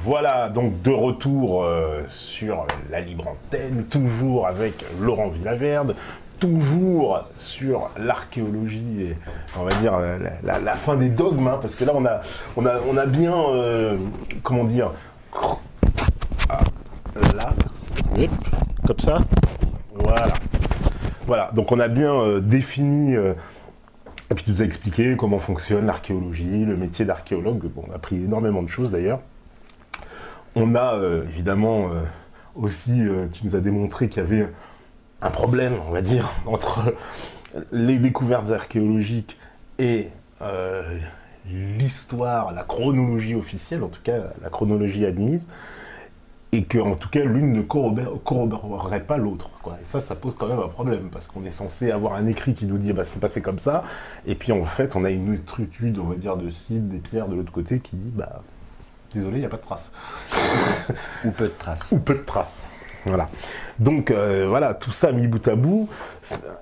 Voilà, donc de retour sur la libre antenne, toujours avec Laurent Villaverde, toujours sur l'archéologie et on va dire la fin des dogmes, hein, parce que là on a bien, comment dire, là, comme ça, voilà, donc on a bien défini. Et puis tu nous as expliqué comment fonctionne l'archéologie, le métier d'archéologue. Bon, on a appris énormément de choses d'ailleurs. On a évidemment aussi, tu nous as démontré qu'il y avait un problème, on va dire, entre les découvertes archéologiques et l'histoire, la chronologie officielle, en tout cas la chronologie admise, et que en tout cas l'une ne corroborerait pas l'autre. Et ça pose quand même un problème, parce qu'on est censé avoir un écrit qui nous dit bah, c'est passé comme ça, et puis en fait on a une autre étude, on va dire, de Cide, des pierres de l'autre côté qui dit bah désolé, il n'y a pas de traces. Ou peu de traces. Ou peu de traces. Voilà. Donc voilà, tout ça mis bout à bout,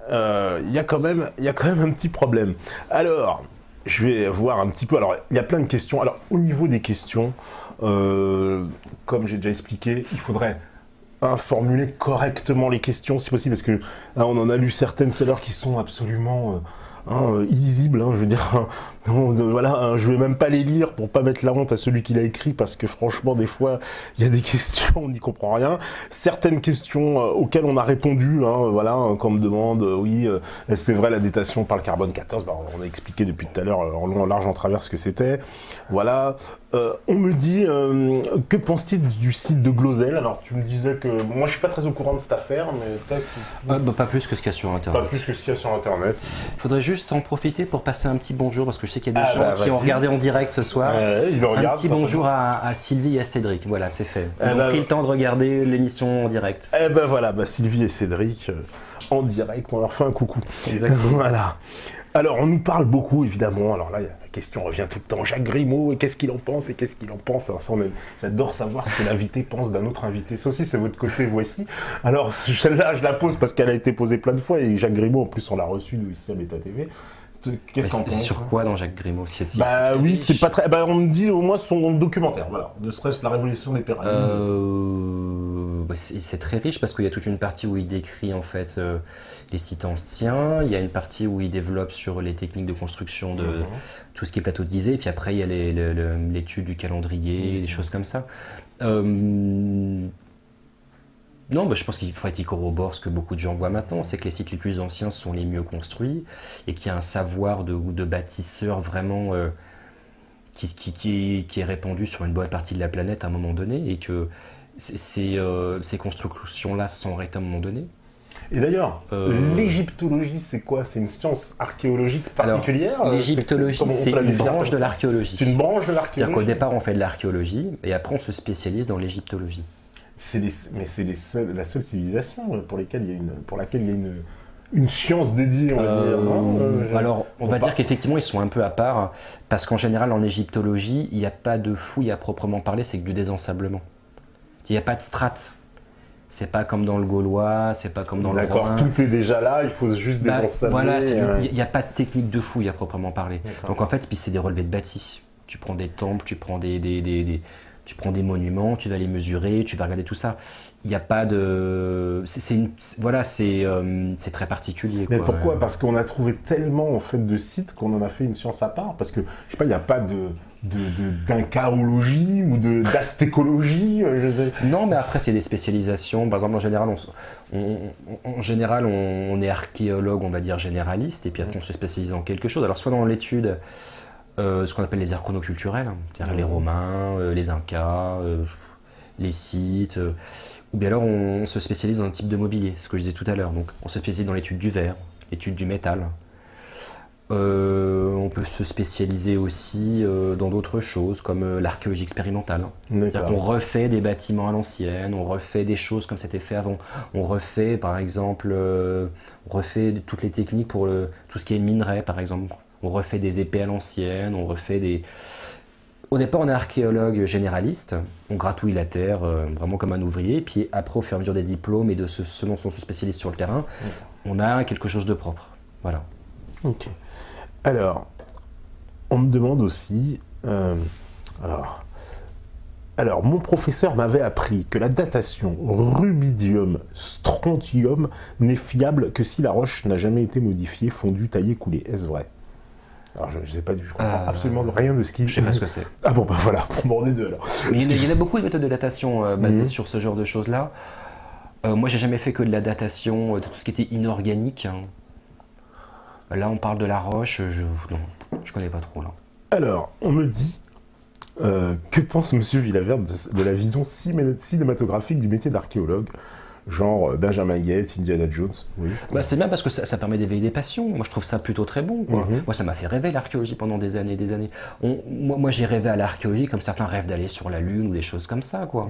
il y a quand même un petit problème. Alors, je vais voir un petit peu. Alors, il y a plein de questions. Alors, au niveau des questions, comme j'ai déjà expliqué, il faudrait formuler correctement les questions, si possible, parce que on en a lu certaines tout à l'heure qui sont absolument illisibles. Je veux dire, voilà, je vais même pas les lire pour pas mettre la honte à celui qui l'a écrit, parce que franchement, des fois, il y a des questions, on n'y comprend rien. Certaines questions auxquelles on a répondu, voilà, quand on me demande, oui, c'est vrai la datation par le carbone 14, bah, on a expliqué depuis tout à l'heure en long, en large, en travers ce que c'était. Voilà. On me dit, que pense-t-il du site de Glosel? Alors, tu me disais que, moi, je suis pas très au courant de cette affaire, mais peut-être... pas plus que ce qu'il y a sur Internet. Pas plus que ce qu'il y a sur Internet. Il faudrait juste en profiter pour passer un petit bonjour, parce que je sais qu'il y a des gens qui ont regardé en direct ce soir. Un petit bonjour à Sylvie et à Cédric. Voilà, c'est fait. Ils ont pris le temps de regarder l'émission en direct. Eh ben voilà, Sylvie et Cédric, en direct, on leur fait un coucou. Exactement. Voilà. Alors, on nous parle beaucoup, évidemment. Alors là, la question revient tout le temps. Jacques Grimaud, et qu'est-ce qu'il en pense, et qu'est-ce qu'il en pense. Alors ça, on adore savoir ce que l'invité pense d'un autre invité. Ça aussi, c'est votre côté, voici. Alors, celle-là, je la pose parce qu'elle a été posée plein de fois, et Jacques Grimaud, en plus, on l'a reçu, nous, ici, à Beta TV. Qu'est-ce qu'on pense? Sur quoi dans Jacques Grimaud? Oui, c'est pas très... on me dit au moins son documentaire, voilà. Ne serait-ce la révolution des pyramides. C'est très riche parce qu'il y a toute une partie où il décrit en fait les sites anciens, il y a une partie où il développe sur les techniques de construction de tout ce qui est plateau de Gizeh, et puis après il y a l'étude du calendrier, des choses comme ça. Non, je pense qu'il faudrait qu'il corrobore ce que beaucoup de gens voient maintenant, c'est que les sites les plus anciens sont les mieux construits et qu'il y a un savoir de bâtisseurs vraiment qui est répandu sur une bonne partie de la planète à un moment donné, et que ces constructions-là sont arrêtées à un moment donné. Et d'ailleurs, l'égyptologie, c'est quoi? C'est une science archéologique particulière? L'égyptologie, c'est une branche de l'archéologie. C'est une branche de l'archéologie. C'est-à-dire qu'au départ, on fait de l'archéologie, et après, on se spécialise dans l'égyptologie. Mais c'est la seule civilisation pour laquelle il y a une science dédiée, on va dire, non? Alors, on va dire qu'effectivement, ils sont un peu à part, parce qu'en général, en égyptologie, il n'y a pas de fouille à proprement parler, c'est que du désensablement. Il n'y a pas de strates. C'est pas comme dans le gaulois, c'est pas comme dans le romain. D'accord, tout est déjà là, il faut juste désensabler. Voilà, il n'y a pas de technique de fouille à proprement parler. Donc en fait, puis c'est des relevés de bâtis. Tu prends des temples, tu prends tu prends des monuments, tu vas les mesurer, tu vas regarder tout ça. Il n'y a pas de... c'est très particulier. Mais pourquoi? Parce qu'on a trouvé tellement en fait de sites qu'on en a fait une science à part. Parce que, je sais pas, il n'y a pas d'incaologie ou d'astécologie. Non, mais après, il y a des spécialisations. Par exemple, en général, on est archéologue, on va dire généraliste, et puis après, on se spécialise dans quelque chose. Alors, soit dans l'étude... ce qu'on appelle les aires chronoculturelles, c'est-à-dire les Romains, les Incas, les sites, ou bien alors on se spécialise dans un type de mobilier, ce que je disais tout à l'heure. Donc on se spécialise dans l'étude du verre, l'étude du métal. On peut se spécialiser aussi dans d'autres choses, comme l'archéologie expérimentale. C'est-à-dire qu'on refait des bâtiments à l'ancienne, on refait des choses comme c'était fait avant. On refait, par exemple, toutes les techniques pour tout ce qui est minerai, par exemple. On refait des épées à l'ancienne, on refait des... Au départ, on est archéologue généraliste, on gratouille la terre vraiment comme un ouvrier, puis après, au fur et à mesure des diplômes et de ce dont on se spécialise sur le terrain, on a quelque chose de propre. Voilà. Ok. Alors, on me demande aussi... Alors, mon professeur m'avait appris que la datation rubidium-strontium n'est fiable que si la roche n'a jamais été modifiée, fondue, taillée, coulée. Est-ce vrai? Alors, je sais pas, je comprends absolument rien de ce qui... Je sais pas ce que c'est. Ah bon, bah voilà, pour bord des deux, alors. Mais il y a beaucoup de méthodes de datation basées sur ce genre de choses-là. Moi, j'ai jamais fait que de la datation de tout ce qui était inorganique. Hein. Là, on parle de la roche, non, je connais pas trop, là. Alors, on me dit... que pense Monsieur Villaverde de la vision cinématographique du métier d'archéologue, genre Benjamin Gates, Indiana Jones? Oui. Bah, c'est bien parce que ça permet d'éveiller des passions. Moi, je trouve ça plutôt très bon, quoi. Moi, ça m'a fait rêver l'archéologie pendant des années et des années. Moi, j'ai rêvé à l'archéologie comme certains rêvent d'aller sur la Lune ou des choses comme ça, quoi.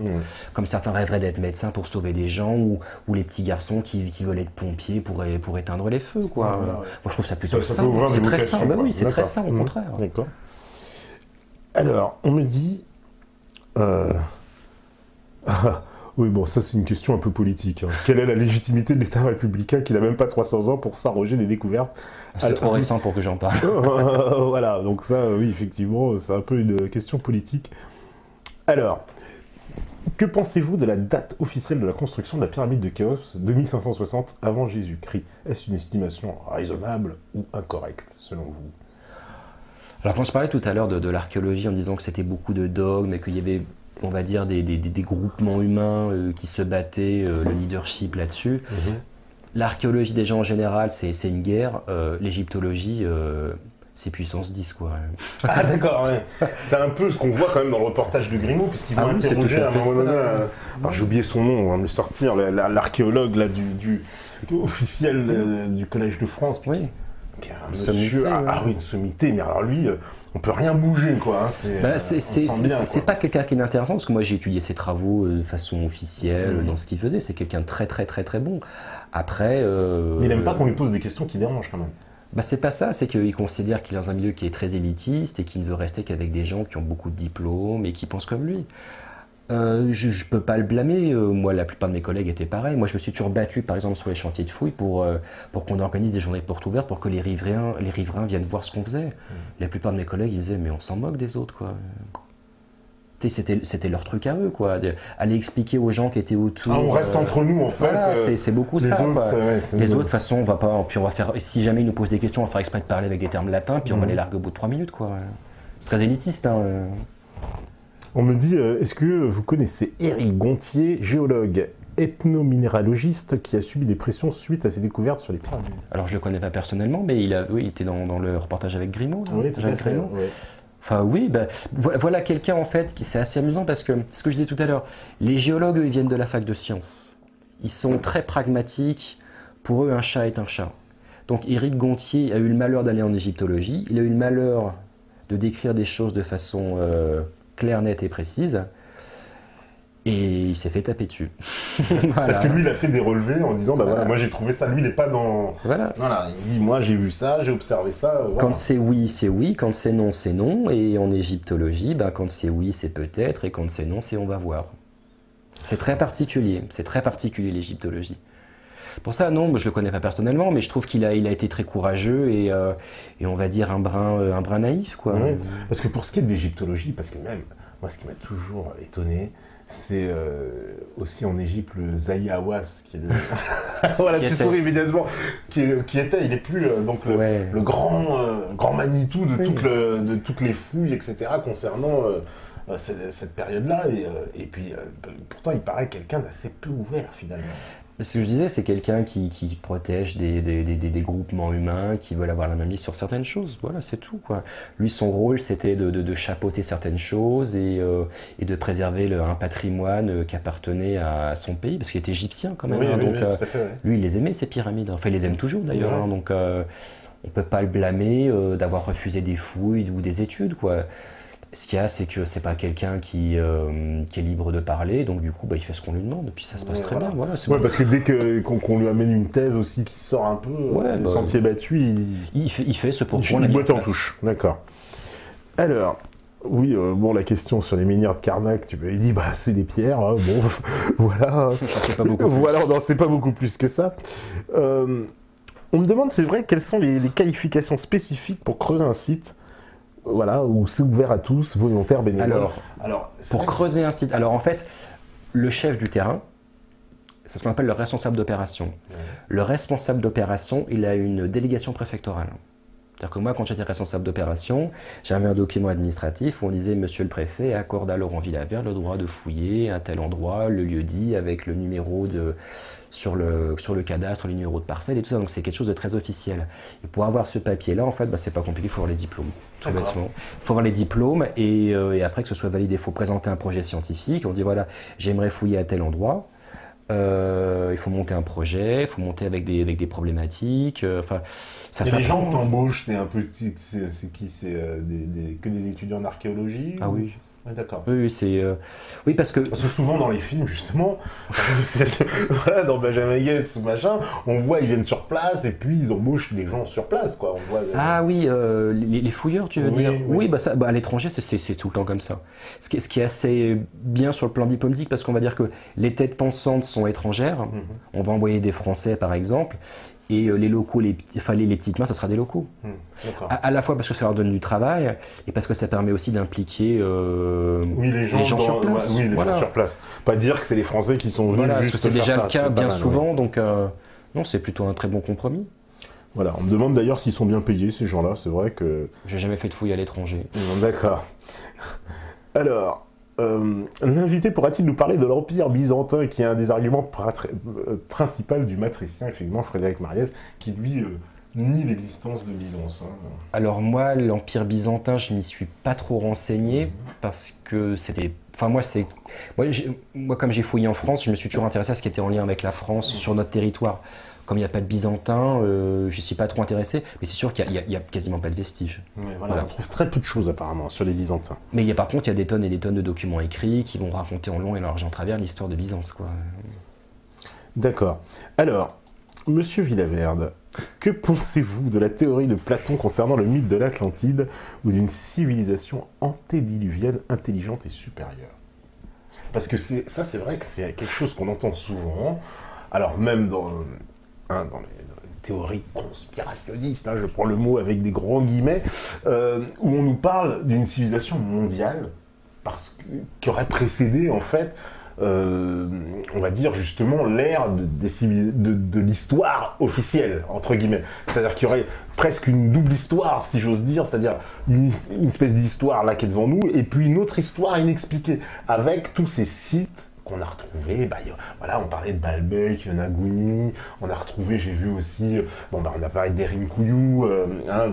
Comme certains rêveraient d'être médecin pour sauver des gens ou les petits garçons qui veulent être pompiers pour éteindre les feux, quoi. Moi, je trouve ça plutôt sain. C'est très sain. Bah oui, c'est très sain, au contraire. D'accord. Alors, on me dit... oui, bon, ça c'est une question un peu politique. Hein. Quelle est la légitimité de l'État républicain qui n'a même pas 300 ans pour s'arroger des découvertes? C'est trop récent pour que j'en parle. Voilà, donc ça, oui, effectivement, c'est un peu une question politique. Alors, que pensez-vous de la date officielle de la construction de la pyramide de Khéops, 2560 avant Jésus-Christ? Est-ce une estimation raisonnable ou incorrecte, selon vous? Alors quand je parlais tout à l'heure de l'archéologie en disant que c'était beaucoup de dogmes et qu'il y avait, on va dire, des groupements humains qui se battaient, le leadership là-dessus, l'archéologie des gens en général, c'est une guerre. L'égyptologie, c'est puissance 10, quoi. Ah d'accord, ouais. C'est un peu ce qu'on voit quand même dans le reportage de Grimaud, puisqu'ils vont interroger à un moment donné... j'ai oublié son nom, on va me le sortir, l'archéologue là, officiel du Collège de France. Oui. Un monsieur, une sommité, mais alors lui, on peut rien bouger, quoi. Hein, c'est pas quelqu'un qui est intéressant, parce que moi j'ai étudié ses travaux de façon officielle dans ce qu'il faisait, c'est quelqu'un de très très très très bon. Après... il n'aime pas qu'on lui pose des questions qui dérangent, quand même. Bah c'est pas ça, c'est qu'il considère qu'il est dans un milieu qui est très élitiste et qu'il ne veut rester qu'avec des gens qui ont beaucoup de diplômes et qui pensent comme lui. Je peux pas le blâmer, moi la plupart de mes collègues étaient pareils. Moi je me suis toujours battu par exemple sur les chantiers de fouilles pour qu'on organise des journées de portes ouvertes pour que les riverains viennent voir ce qu'on faisait. La plupart de mes collègues ils disaient mais on s'en moque des autres, quoi. C'était leur truc à eux, quoi. Aller expliquer aux gens qui étaient autour. On reste entre nous en fait. Voilà, c'est beaucoup ça. Autres, les autres, de toute façon, on va pas. Puis on va faire. Si jamais ils nous posent des questions, on va faire exprès de parler avec des termes latins, puis on va les larguer au bout de 3 minutes, quoi. C'est très élitiste, hein. On me dit, est-ce que vous connaissez Éric Gontier, géologue ethnominéralogiste qui a subi des pressions suite à ses découvertes sur les pyramides? Alors je le connais pas personnellement, mais il était dans le reportage avec Grimaud. Oui, tout à fait. Oui. Enfin oui, voilà quelqu'un en fait qui c'est assez amusant parce que ce que je disais tout à l'heure, les géologues ils viennent de la fac de sciences. Ils sont très pragmatiques. Pour eux, un chat est un chat. Donc Éric Gontier a eu le malheur d'aller en égyptologie. Il a eu le malheur de décrire des choses de façon claire, nette et précise. Et il s'est fait taper dessus. Voilà. Parce que lui, il a fait des relevés en disant, voilà, moi j'ai trouvé ça, lui il n'est pas dans... Voilà, il dit, moi j'ai vu ça, j'ai observé ça. Voilà. Quand c'est oui, c'est oui, quand c'est non, c'est non. Et en égyptologie, quand c'est oui, c'est peut-être, et quand c'est non, c'est on va voir. C'est très particulier l'égyptologie. Pour ça, non, je le connais pas personnellement, mais je trouve qu'il a été très courageux et on va dire un brin naïf, quoi. Oui, parce que pour ce qui est d'égyptologie, parce que même, moi ce qui m'a toujours étonné, c'est aussi en Égypte le Zaïawas qui est le... voilà, tu souris immédiatement. Il est plus donc le grand Manitou de toutes les fouilles, etc. concernant cette période-là. Et puis, pourtant, il paraît quelqu'un d'assez peu ouvert, finalement. Ce que je disais, c'est quelqu'un qui protège des groupements humains qui veulent avoir la main mise sur certaines choses. Voilà, c'est tout, quoi. Lui, son rôle, c'était de chapeauter certaines choses et de préserver un patrimoine qui appartenait à son pays, parce qu'il était égyptien quand même. Oui, hein, oui, donc, tout à fait, lui, il les aimait, ces pyramides. Enfin, il les aime toujours, d'ailleurs. Hein, donc, on ne peut pas le blâmer d'avoir refusé des fouilles ou des études, quoi. Ce qu'il y a, c'est que c'est pas quelqu'un qui est libre de parler, donc du coup, il fait ce qu'on lui demande, et puis ça se passe très bien. Voilà, parce que dès qu'on lui amène une thèse aussi qui sort un peu des sentiers battus, il fait ce pour quoi on a mis en place. Touche. D'accord. Alors, oui, la question sur les minières de Karnak, il dit, c'est des pierres, hein, bon, voilà. C'est pas beaucoup plus. Voilà, on n'en sait pas beaucoup plus que ça. On me demande, c'est vrai, quelles sont les qualifications spécifiques pour creuser un site voilà, ou c'est ouvert à tous, volontaires, bénévoles? Alors pour creuser un site, alors en fait, le chef du terrain, c'est ce qu'on appelle le responsable d'opération. Ouais. Le responsable d'opération, il a une délégation préfectorale. C'est-à-dire que moi, quand j'étais responsable d'opération, j'avais un document administratif où on disait « Monsieur le préfet accorde à Laurent Villavert le droit de fouiller à tel endroit, le lieu dit, avec le numéro sur le cadastre, le numéro de parcelle et tout ça. » Donc c'est quelque chose de très officiel. Et pour avoir ce papier-là, en fait, c'est pas compliqué, il faut avoir les diplômes, tout bêtement. Il faut avoir les diplômes et après que ce soit validé, il faut présenter un projet scientifique. On dit « Voilà, j'aimerais fouiller à tel endroit. » il faut monter un projet, il faut monter avec des problématiques. Les gens que t'embauches, c'est un peu, c'est qui, c'est que des étudiants en archéologie? Ah oui. Ouais, d'accord. Oui, oui, parce que souvent dans les films, justement, voilà, dans Benjamin Gates ou machin, on voit ils viennent sur place et puis ils embauchent les gens sur place, quoi. On voit, Ah oui, les fouilleurs, tu veux dire? Oui, à l'étranger, c'est tout le temps comme ça. Ce qui est assez bien sur le plan diplomatique, parce qu'on va dire que les têtes pensantes sont étrangères. On va envoyer des Français, par exemple. Et les locaux, les petites mains, ça sera des locaux. À la fois parce que ça leur donne du travail et parce que ça permet aussi d'impliquer les gens sur place. Les gens sur place. Pas dire que c'est les Français qui sont venus juste c'est déjà ça, le cas bien souvent, donc non, c'est plutôt un très bon compromis. Voilà, on me demande d'ailleurs s'ils sont bien payés, ces gens-là, c'est vrai que... J'ai jamais fait de fouille à l'étranger. D'accord. Alors... l'invité pourra-t-il nous parler de l'Empire byzantin, qui est un des arguments principaux du matricien, effectivement, Frédéric Mariès, qui lui nie l'existence de Byzance. Alors moi, l'Empire byzantin, je m'y suis pas trop renseigné, parce que c'était... Enfin moi, comme j'ai fouillé en France, je me suis toujours intéressé à ce qui était en lien avec la France sur notre territoire. Comme il n'y a pas de byzantin, je ne suis pas trop intéressé, mais c'est sûr qu'il n'y a quasiment pas de vestiges. On trouve très peu de choses apparemment sur les byzantins. Mais par contre, il y a des tonnes et des tonnes de documents écrits qui vont raconter en long et large en travers l'histoire de Byzance, quoi. D'accord. Alors, Monsieur Villaverde, que pensez-vous de la théorie de Platon concernant le mythe de l'Atlantide ou d'une civilisation antédiluvienne intelligente et supérieure? Parce que ça, c'est vrai que c'est quelque chose qu'on entend souvent. Alors même dans les théories conspirationnistes, je prends le mot avec des grands guillemets, où on nous parle d'une civilisation mondiale qui aurait précédé en fait, on va dire justement l'ère de l'histoire officielle, entre guillemets. C'est-à-dire qu'il y aurait presque une double histoire, si j'ose dire, c'est-à-dire une espèce d'histoire là qui est devant nous, et puis une autre histoire inexpliquée, avec tous ces sites qu'on a retrouvé, voilà, on parlait de Baalbek, Nagouni, on a retrouvé, j'ai vu aussi, on a parlé d'Erin Couillou,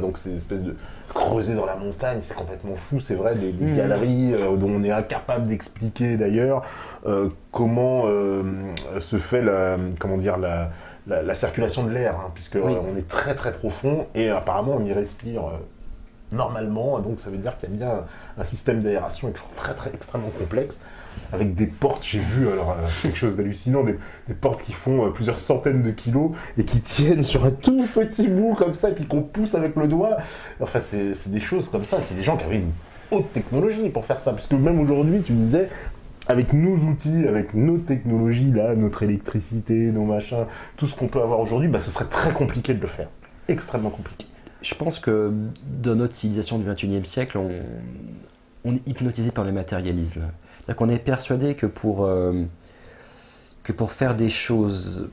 donc ces espèces de creuser dans la montagne, c'est complètement fou, c'est vrai, des galeries dont on est incapable d'expliquer d'ailleurs comment se fait la circulation de l'air, puisque on est très très profond et apparemment on y respire normalement, donc ça veut dire qu'il y a bien un système d'aération extrêmement complexe, avec des portes, j'ai vu quelque chose d'hallucinant, des portes qui font plusieurs centaines de kilos et qui tiennent sur un tout petit bout comme ça, puis qu'on pousse avec le doigt. Enfin, c'est des choses comme ça, c'est des gens qui avaient une haute technologie pour faire ça, parce que même aujourd'hui, tu disais, avec nos outils, avec nos technologies, là, notre électricité, nos machins, tout ce qu'on peut avoir aujourd'hui, ce serait très compliqué de le faire, extrêmement compliqué. Je pense que dans notre civilisation du XXIe siècle, on est hypnotisé par le matérialisme. C'est-à-dire qu'on est persuadé que pour faire des choses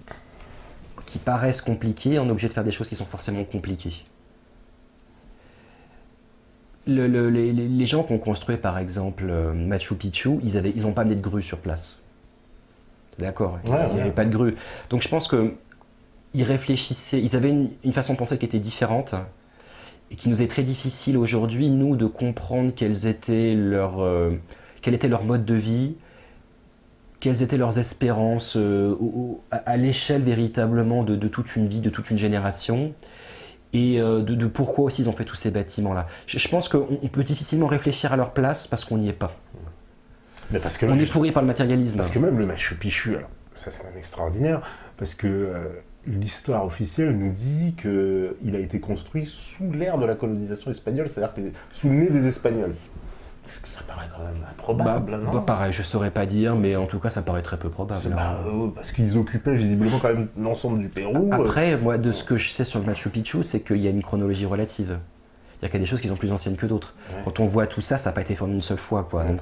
qui paraissent compliquées, on est obligé de faire des choses qui sont forcément compliquées. Les gens qui ont construit par exemple Machu Picchu, ils n'ont pas amené de grue sur place. D'accord, il n'y avait pas de grue. Donc je pense qu'ils réfléchissaient, ils avaient une façon de penser qui était différente et qui nous est très difficile aujourd'hui, nous, de comprendre quel était leur mode de vie, quelles étaient leurs espérances à l'échelle véritablement de toute une vie, de toute une génération, et de pourquoi aussi ils ont fait tous ces bâtiments-là. Je pense qu'on peut difficilement réfléchir à leur place parce qu'on n'y est pas. Mais parce que on est pourri par le matérialisme. Parce que même le Machu Picchu, alors ça c'est même extraordinaire, parce que l'histoire officielle nous dit qu'il a été construit sous l'ère de la colonisation espagnole, c'est-à-dire sous le nez des Espagnols. Ça paraît quand même improbable, non? Pareil, je ne saurais pas dire, mais en tout cas, ça paraît très peu probable. Parce qu'ils occupaient visiblement quand même l'ensemble du Pérou. Après, moi, de ce que je sais sur le Machu Picchu, c'est qu'il y a une chronologie relative. Il y a des choses qui sont plus anciennes que d'autres. Ouais. Quand on voit tout ça, ça n'a pas été fait en une seule fois, quoi. Donc,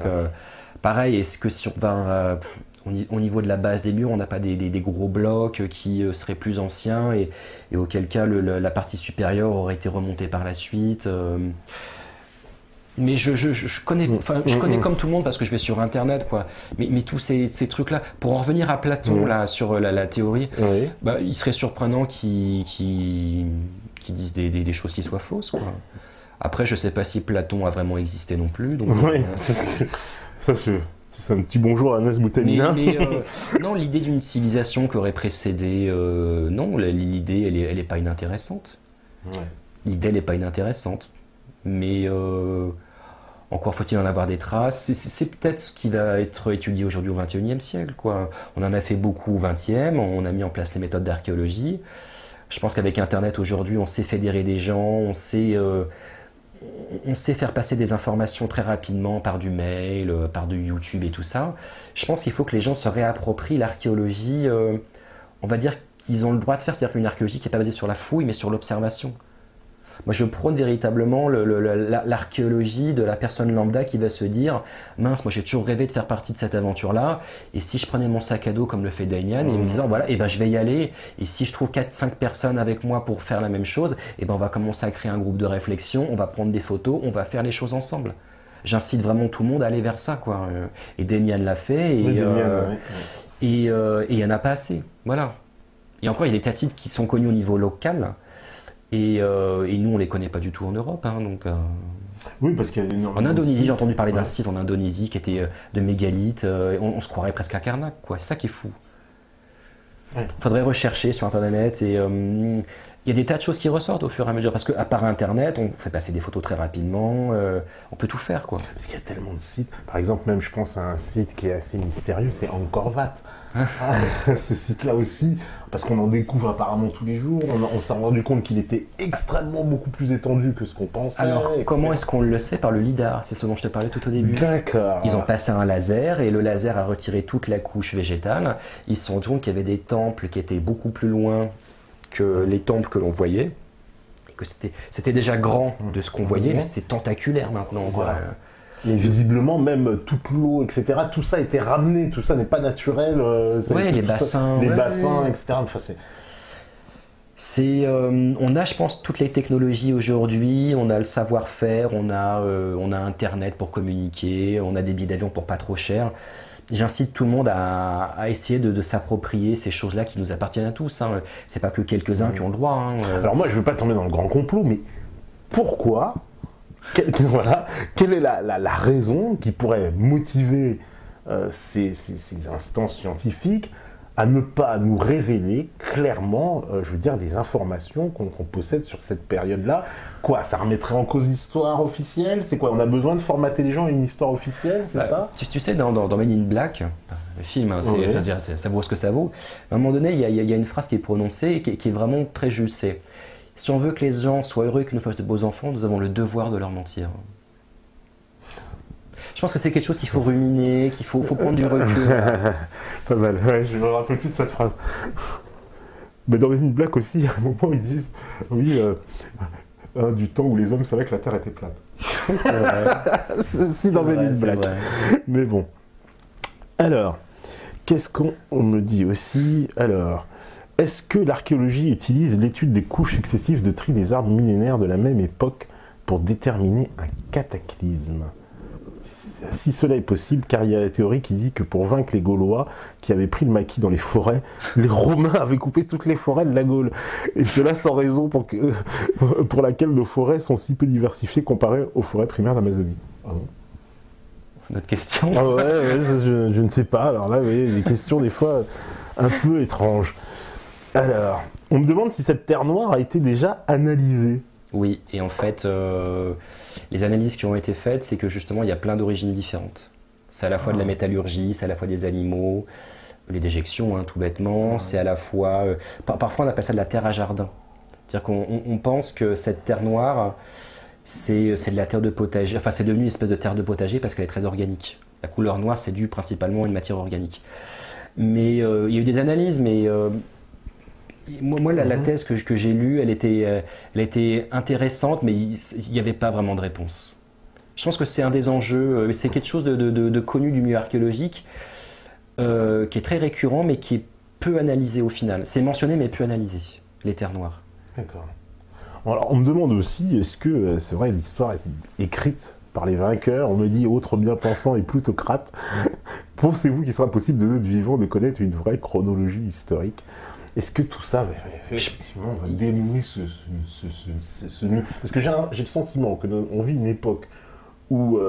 pareil, est-ce que si on va au niveau de la base des murs, on n'a pas des gros blocs qui seraient plus anciens et auquel cas la partie supérieure aurait été remontée par la suite mais je connais, je connais comme tout le monde parce que je vais sur internet, quoi. Mais tous ces trucs-là, pour en revenir à Platon là, sur la théorie, bah, il serait surprenant qu'ils disent des choses qui soient fausses, quoi. Après, je sais pas si Platon a vraiment existé non plus. Donc, ça c'est un petit bonjour à Agnès Boutamina. Non, l'idée d'une civilisation qui aurait précédé, non, l'idée elle est pas inintéressante. L'idée elle est pas inintéressante, mais encore faut-il en avoir des traces. C'est peut-être ce qui va être étudié aujourd'hui au XXIe siècle, quoi. On en a fait beaucoup au XXe, on a mis en place les méthodes d'archéologie. Je pense qu'avec Internet aujourd'hui, on sait fédérer des gens, on sait faire passer des informations très rapidement par du mail, par du YouTube et tout ça. Je pense qu'il faut que les gens se réapproprient l'archéologie, on va dire qu'ils ont le droit de faire, c'est-à-dire qu'une archéologie qui n'est pas basée sur la fouille, mais sur l'observation. Moi, je prône véritablement l'archéologie de la personne lambda qui va se dire « Mince, moi j'ai toujours rêvé de faire partie de cette aventure-là, et si je prenais mon sac à dos comme le fait Damian, et me disant voilà, et ben, je vais y aller, et si je trouve 4-5 personnes avec moi pour faire la même chose, et ben, on va commencer à créer un groupe de réflexion, on va prendre des photos, on va faire les choses ensemble. » J'incite vraiment tout le monde à aller vers ça, quoi. Et Damian l'a fait, et il n'y en a pas assez. Voilà. Et encore, il y a des tas de titres qui sont connus au niveau local. Et nous, on les connaît pas du tout en Europe. Hein, donc, oui, parce qu'il y a en Indonésie, j'ai entendu parler d'un site en Indonésie qui était de mégalithes. On se croirait presque à Karnak, quoi. C'est ça qui est fou. Faudrait rechercher sur Internet. Et il y a des tas de choses qui ressortent au fur et à mesure. Parce qu'à part Internet, on fait passer des photos très rapidement. On peut tout faire, quoi. Parce qu'il y a tellement de sites. Par exemple, même, je pense à un site qui est assez mystérieux, c'est Angkor Wat. Ce site-là aussi, parce qu'on en découvre apparemment tous les jours, on s'est rendu compte qu'il était extrêmement beaucoup plus étendu que ce qu'on pensait. Alors, comment est-ce qu'on le sait? Par le lidar, c'est ce dont je te parlais tout au début. D'accord. Ils ont passé un laser et le laser a retiré toute la couche végétale. Ils se sont rendus compte qu'il y avait des temples qui étaient beaucoup plus loin que les temples que l'on voyait. Et que c'était déjà grand de ce qu'on voyait, mais c'était tentaculaire maintenant, quoi. Et visiblement, même toute l'eau, etc., tout ça a été ramené, tout ça n'est pas naturel. Oui, les bassins. Les bassins, etc. Enfin, on a, je pense, toutes les technologies aujourd'hui, on a le savoir-faire, on a Internet pour communiquer, on a des billets d'avion pour pas trop cher. J'incite tout le monde à essayer de s'approprier ces choses-là qui nous appartiennent à tous. Hein. C'est pas que quelques-uns qui ont le droit. Hein. Alors moi, je veux pas tomber dans le grand complot, mais pourquoi quelle est la raison qui pourrait motiver ces instances scientifiques à ne pas nous révéler clairement, je veux dire, des informations qu'on possède sur cette période-là? Quoi, ça remettrait en cause l'histoire officielle? C'est quoi, on a besoin de formater les gens à une histoire officielle, c'est ça? Tu sais, dans Men in Black, le film, hein, ça vaut ce que ça vaut, à un moment donné, il y a une phrase qui est prononcée et qui est vraiment très juste, c'est « Si on veut que les gens soient heureux et qu'ils nous fassent de beaux enfants, nous avons le devoir de leur mentir. » Je pense que c'est quelque chose qu'il faut ruminer, qu'il faut prendre du recul. Pas mal, ouais, je me rappelle plus de cette phrase. Mais dans Men in Black aussi, il y a un moment où ils disent oui, du temps où les hommes savaient que la Terre était plate. Oui, c'est vrai. C'est dans Men in Black. Mais bon. Alors, qu'est-ce qu'on me dit aussi? Alors, est-ce que l'archéologie utilise l'étude des couches excessives de tri des arbres millénaires de la même époque pour déterminer un cataclysme? Si cela est possible, car il y a la théorie qui dit que pour vaincre les Gaulois qui avaient pris le maquis dans les forêts, les Romains avaient coupé toutes les forêts de la Gaule. Et cela sans raison pour laquelle nos forêts sont si peu diversifiées comparées aux forêts primaires d'Amazonie. Ah bon? Notre question. Ah ouais, je ne sais pas. Alors là, vous voyez, des questions des fois un peu étranges. Alors, on me demande si cette terre noire a été déjà analysée. Oui, et en fait, les analyses qui ont été faites, c'est que justement, il y a plein d'origines différentes. C'est à la fois de la métallurgie, c'est à la fois des animaux, les déjections, hein, tout bêtement, c'est à la fois... parfois, on appelle ça de la terre à jardin. C'est-à-dire qu'on pense que cette terre noire, c'est de la terre de potager. Enfin, c'est devenu une espèce de terre de potager parce qu'elle est très organique. La couleur noire, c'est dû principalement à une matière organique. Mais il y a eu des analyses, mais Moi la thèse que j'ai lue, elle était intéressante, mais il n'y avait pas vraiment de réponse. Je pense que c'est un des enjeux, c'est quelque chose de connu du milieu archéologique, qui est très récurrent, mais qui est peu analysé au final. C'est mentionné, mais peu analysé, les terres noires. D'accord. Alors, on me demande aussi, est-ce que, c'est vrai, l'histoire est écrite par les vainqueurs? On me dit, autres bien-pensants et plutocrates. Pensez-vous qu'il sera possible de notre vivant de connaître une vraie chronologie historique? Est-ce que tout ça, effectivement, va dénouer ce nœud? Parce que j'ai le sentiment qu'on vit une époque où,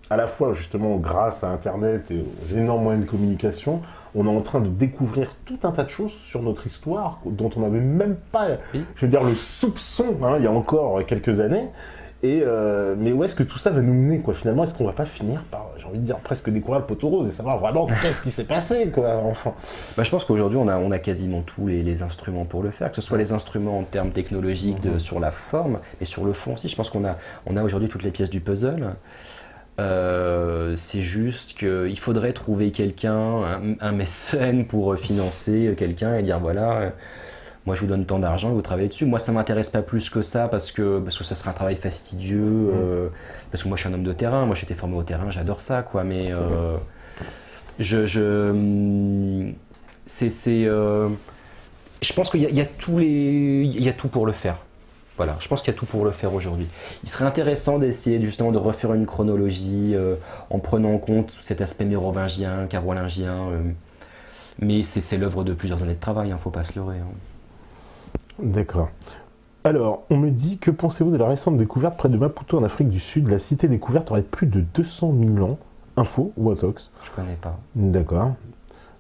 à la fois, justement, grâce à Internet et aux énormes moyens de communication, on est en train de découvrir tout un tas de choses sur notre histoire dont on n'avait même pas, je veux dire, le soupçon, il y a encore quelques années. Mais où est-ce que tout ça va nous mener, quoi? Finalement, est-ce qu'on va pas finir par, j'ai envie de dire, presque découvrir le poteau rose et savoir vraiment qu'est-ce qui s'est passé, quoi, enfin. Je pense qu'aujourd'hui, on a quasiment tous les instruments pour le faire, que ce soit les instruments en termes technologiques, sur la forme, mais sur le fond aussi. Je pense qu'on a aujourd'hui toutes les pièces du puzzle. C'est juste qu'il faudrait trouver quelqu'un, un mécène pour financer quelqu'un et dire voilà, moi je vous donne tant d'argent et vous travaillez dessus. Moi ça m'intéresse pas plus que ça parce que ça serait un travail fastidieux, parce que moi je suis un homme de terrain, moi j'étais formé au terrain, j'adore ça quoi, mais je pense qu'il y a tout pour le faire. Voilà, je pense qu'il y a tout pour le faire aujourd'hui. Il serait intéressant d'essayer justement de refaire une chronologie en prenant en compte cet aspect mérovingien, carolingien, mais c'est l'œuvre de plusieurs années de travail, il ne faut pas se leurrer. D'accord. Alors, on me dit, que pensez-vous de la récente découverte près de Maputo en Afrique du Sud? La cité découverte aurait plus de 200 000 ans. Info ou intox? Je ne connais pas. D'accord.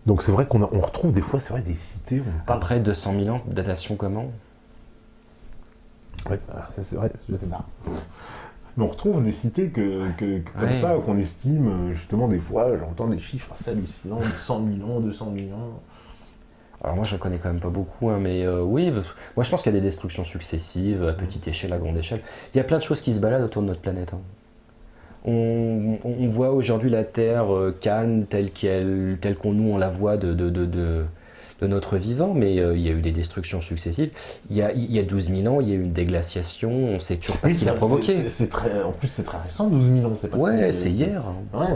Donc c'est vrai qu'on retrouve des fois, c'est vrai, des cités... Après 200 000 ans, datation comment? Oui, c'est vrai, je sais pas. Mais on retrouve des cités comme ça, qu'on estime, justement, des fois, j'entends des chiffres assez hallucinants, de 100 000 ans, 200 000 ans. Alors moi, je ne connais quand même pas beaucoup, mais oui, moi je pense qu'il y a des destructions successives, à petite échelle, à grande échelle. Il y a plein de choses qui se baladent autour de notre planète. On voit aujourd'hui la Terre calme, telle qu'on la voit de notre vivant, mais il y a eu des destructions successives. Il y a 12 000 ans, il y a eu une déglaciation, on ne sait toujours pas ce qu'il a provoqué. En plus, c'est très récent, 12 000 ans. C'est hier. Ouais,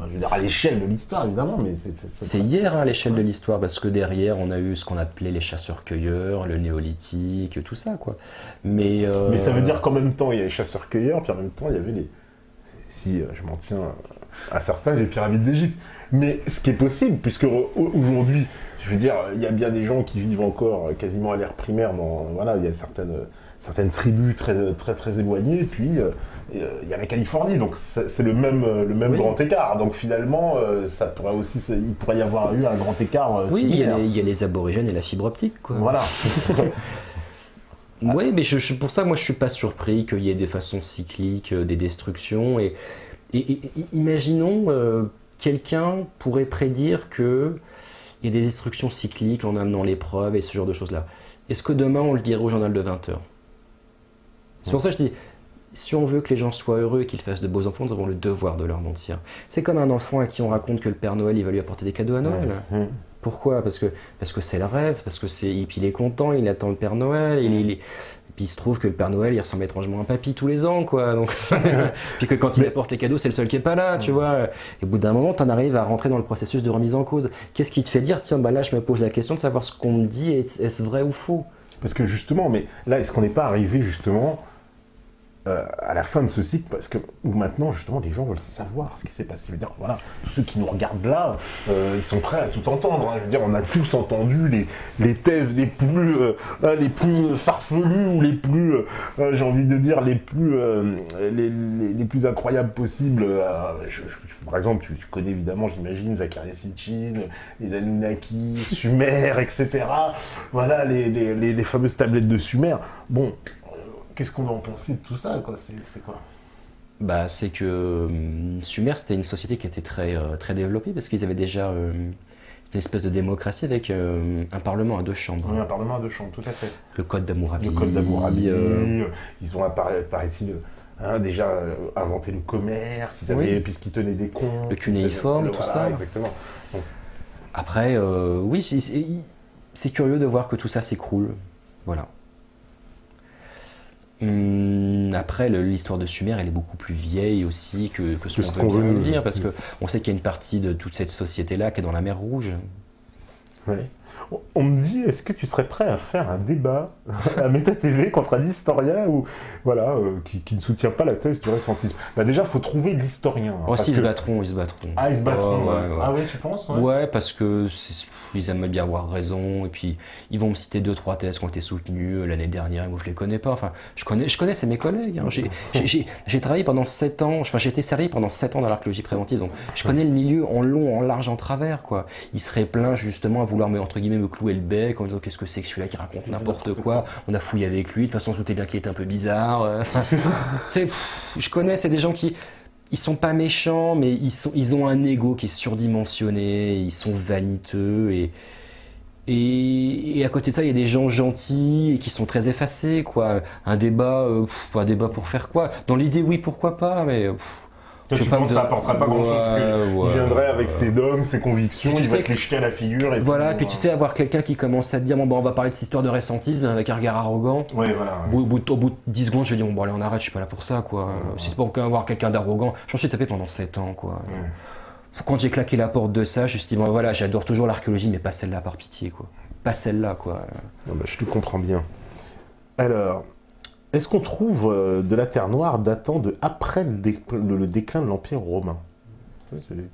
je veux dire, à l'échelle de l'histoire, évidemment, mais c'est hier, à l'échelle de l'histoire, parce que derrière, on a eu ce qu'on appelait les chasseurs-cueilleurs, le néolithique, tout ça, quoi. Mais ça veut dire qu'en même temps, il y a les chasseurs-cueilleurs, puis en même temps, il y avait si je m'en tiens à certains, les pyramides d'Égypte. Mais ce qui est possible, puisque aujourd'hui, je veux dire, il y a bien des gens qui vivent encore quasiment à l'ère primaire. Voilà, il y a certaines tribus très éloignées, et puis il y a la Californie, donc c'est le même grand écart. Donc finalement, il pourrait y avoir eu un grand écart. Oui, il y a les aborigènes et la fibre optique, quoi. Voilà. Oui, mais pour ça, moi, je suis pas surpris qu'il y ait des façons cycliques, des destructions. Et imaginons, quelqu'un pourrait prédire qu'il y a des destructions cycliques en amenant les preuves et ce genre de choses-là. Est-ce que demain, on le dirait au journal de 20h? C'est pour ça que je dis, si on veut que les gens soient heureux et qu'ils fassent de beaux enfants, nous avons le devoir de leur mentir. C'est comme un enfant à qui on raconte que le Père Noël, il va lui apporter des cadeaux à Noël. Pourquoi? Parce que c'est le rêve, et puis il est content, il attend le Père Noël, et puis il se trouve que le Père Noël, il ressemble étrangement à un papy tous les ans, quoi. Donc, puis que quand il apporte les cadeaux, c'est le seul qui est pas là, tu vois. Et au bout d'un moment, tu en arrives à rentrer dans le processus de remise en cause. Qu'est-ce qui te fait dire, tiens, là, je me pose la question de savoir ce qu'on me dit, est-ce vrai ou faux? Parce que justement, mais là, est-ce qu'on n'est pas arrivé justement à la fin de ce cycle, parce que maintenant, justement, les gens veulent savoir ce qui s'est passé. Je veux dire, voilà, tous ceux qui nous regardent là, ils sont prêts à tout entendre. Je veux dire, on a tous entendu les thèses les plus farfelues ou les plus, j'ai envie de dire, les plus incroyables possibles. Par exemple, tu connais évidemment, j'imagine, Zecharia Sitchin, les Anunnaki, Sumer, etc. Voilà, les fameuses tablettes de Sumer. Bon. Qu'est-ce qu'on va en penser de tout ça, quoi? C'est quoi? C'est que Sumer, c'était une société qui était très développée parce qu'ils avaient déjà une espèce de démocratie avec un parlement à 2 chambres. Oui, un parlement à 2 chambres, tout à fait. Le code d'Hammurabi. Ils ont, paraît-il, déjà inventé le commerce, puisqu'ils tenaient des comptes. Le cunéiforme, tout ça. Exactement. Donc. Après, oui, c'est curieux de voir que tout ça s'écroule. Voilà. Après, l'histoire de Sumer, elle est beaucoup plus vieille aussi que ce qu'on veut bien dire, parce qu'on sait qu'il y a une partie de toute cette société-là qui est dans la mer Rouge. Oui. On me dit, est-ce que tu serais prêt à faire un débat à Méta TV contre un historien ou, voilà, qui ne soutient pas la thèse du récentisme? Bah déjà, il faut trouver l'historien. Oh, si, ils se battront. Ah, ils se battront, ouais. Ah ouais, tu penses? Ouais, parce que ils aiment bien avoir raison, et puis ils vont me citer 2-3 thèses qui ont été soutenues l'année dernière, moi je les connais pas. Enfin, je connais, c'est mes collègues. Hein. J'ai travaillé pendant 7 ans, enfin j'ai été servi pendant 7 ans dans l'archéologie préventive, donc je connais le milieu en long, en large, en travers, quoi. Ils seraient pleins justement à vouloir entre guillemets me clouer le bec en disant qu'est-ce que c'est que celui-là qui raconte n'importe quoi. On a fouillé avec lui, de toute façon on doutait bien qu'il était un peu bizarre. Je connais, c'est des gens qui ils sont pas méchants, mais ils ont un ego qui est surdimensionné, ils sont vaniteux et à côté de ça, il y a des gens gentils et qui sont très effacés, quoi. Un débat pour faire quoi? Dans l'idée, oui, pourquoi pas, mais toi, tu penses que ça apportera pas grand-chose, il viendrait avec ses dogmes, ses convictions, il va te les jeter à la figure. Et voilà, puis tu sais, avoir quelqu'un qui commence à te dire, bon, on va parler de cette histoire de récentisme avec un regard arrogant. Ouais, voilà. Au bout de 10 secondes, je vais dire, bon, allez, on arrête, je suis pas là pour ça, quoi. Si c'est pour avoir quelqu'un d'arrogant, j'en suis tapé pendant 7 ans, quoi. Quand j'ai claqué la porte de ça, justement, voilà, j'adore toujours l'archéologie, mais pas celle-là, par pitié, quoi. Pas celle-là, quoi. Non, bah, je te comprends bien. Alors, est-ce qu'on trouve de la terre noire datant de après le déclin de l'Empire romain?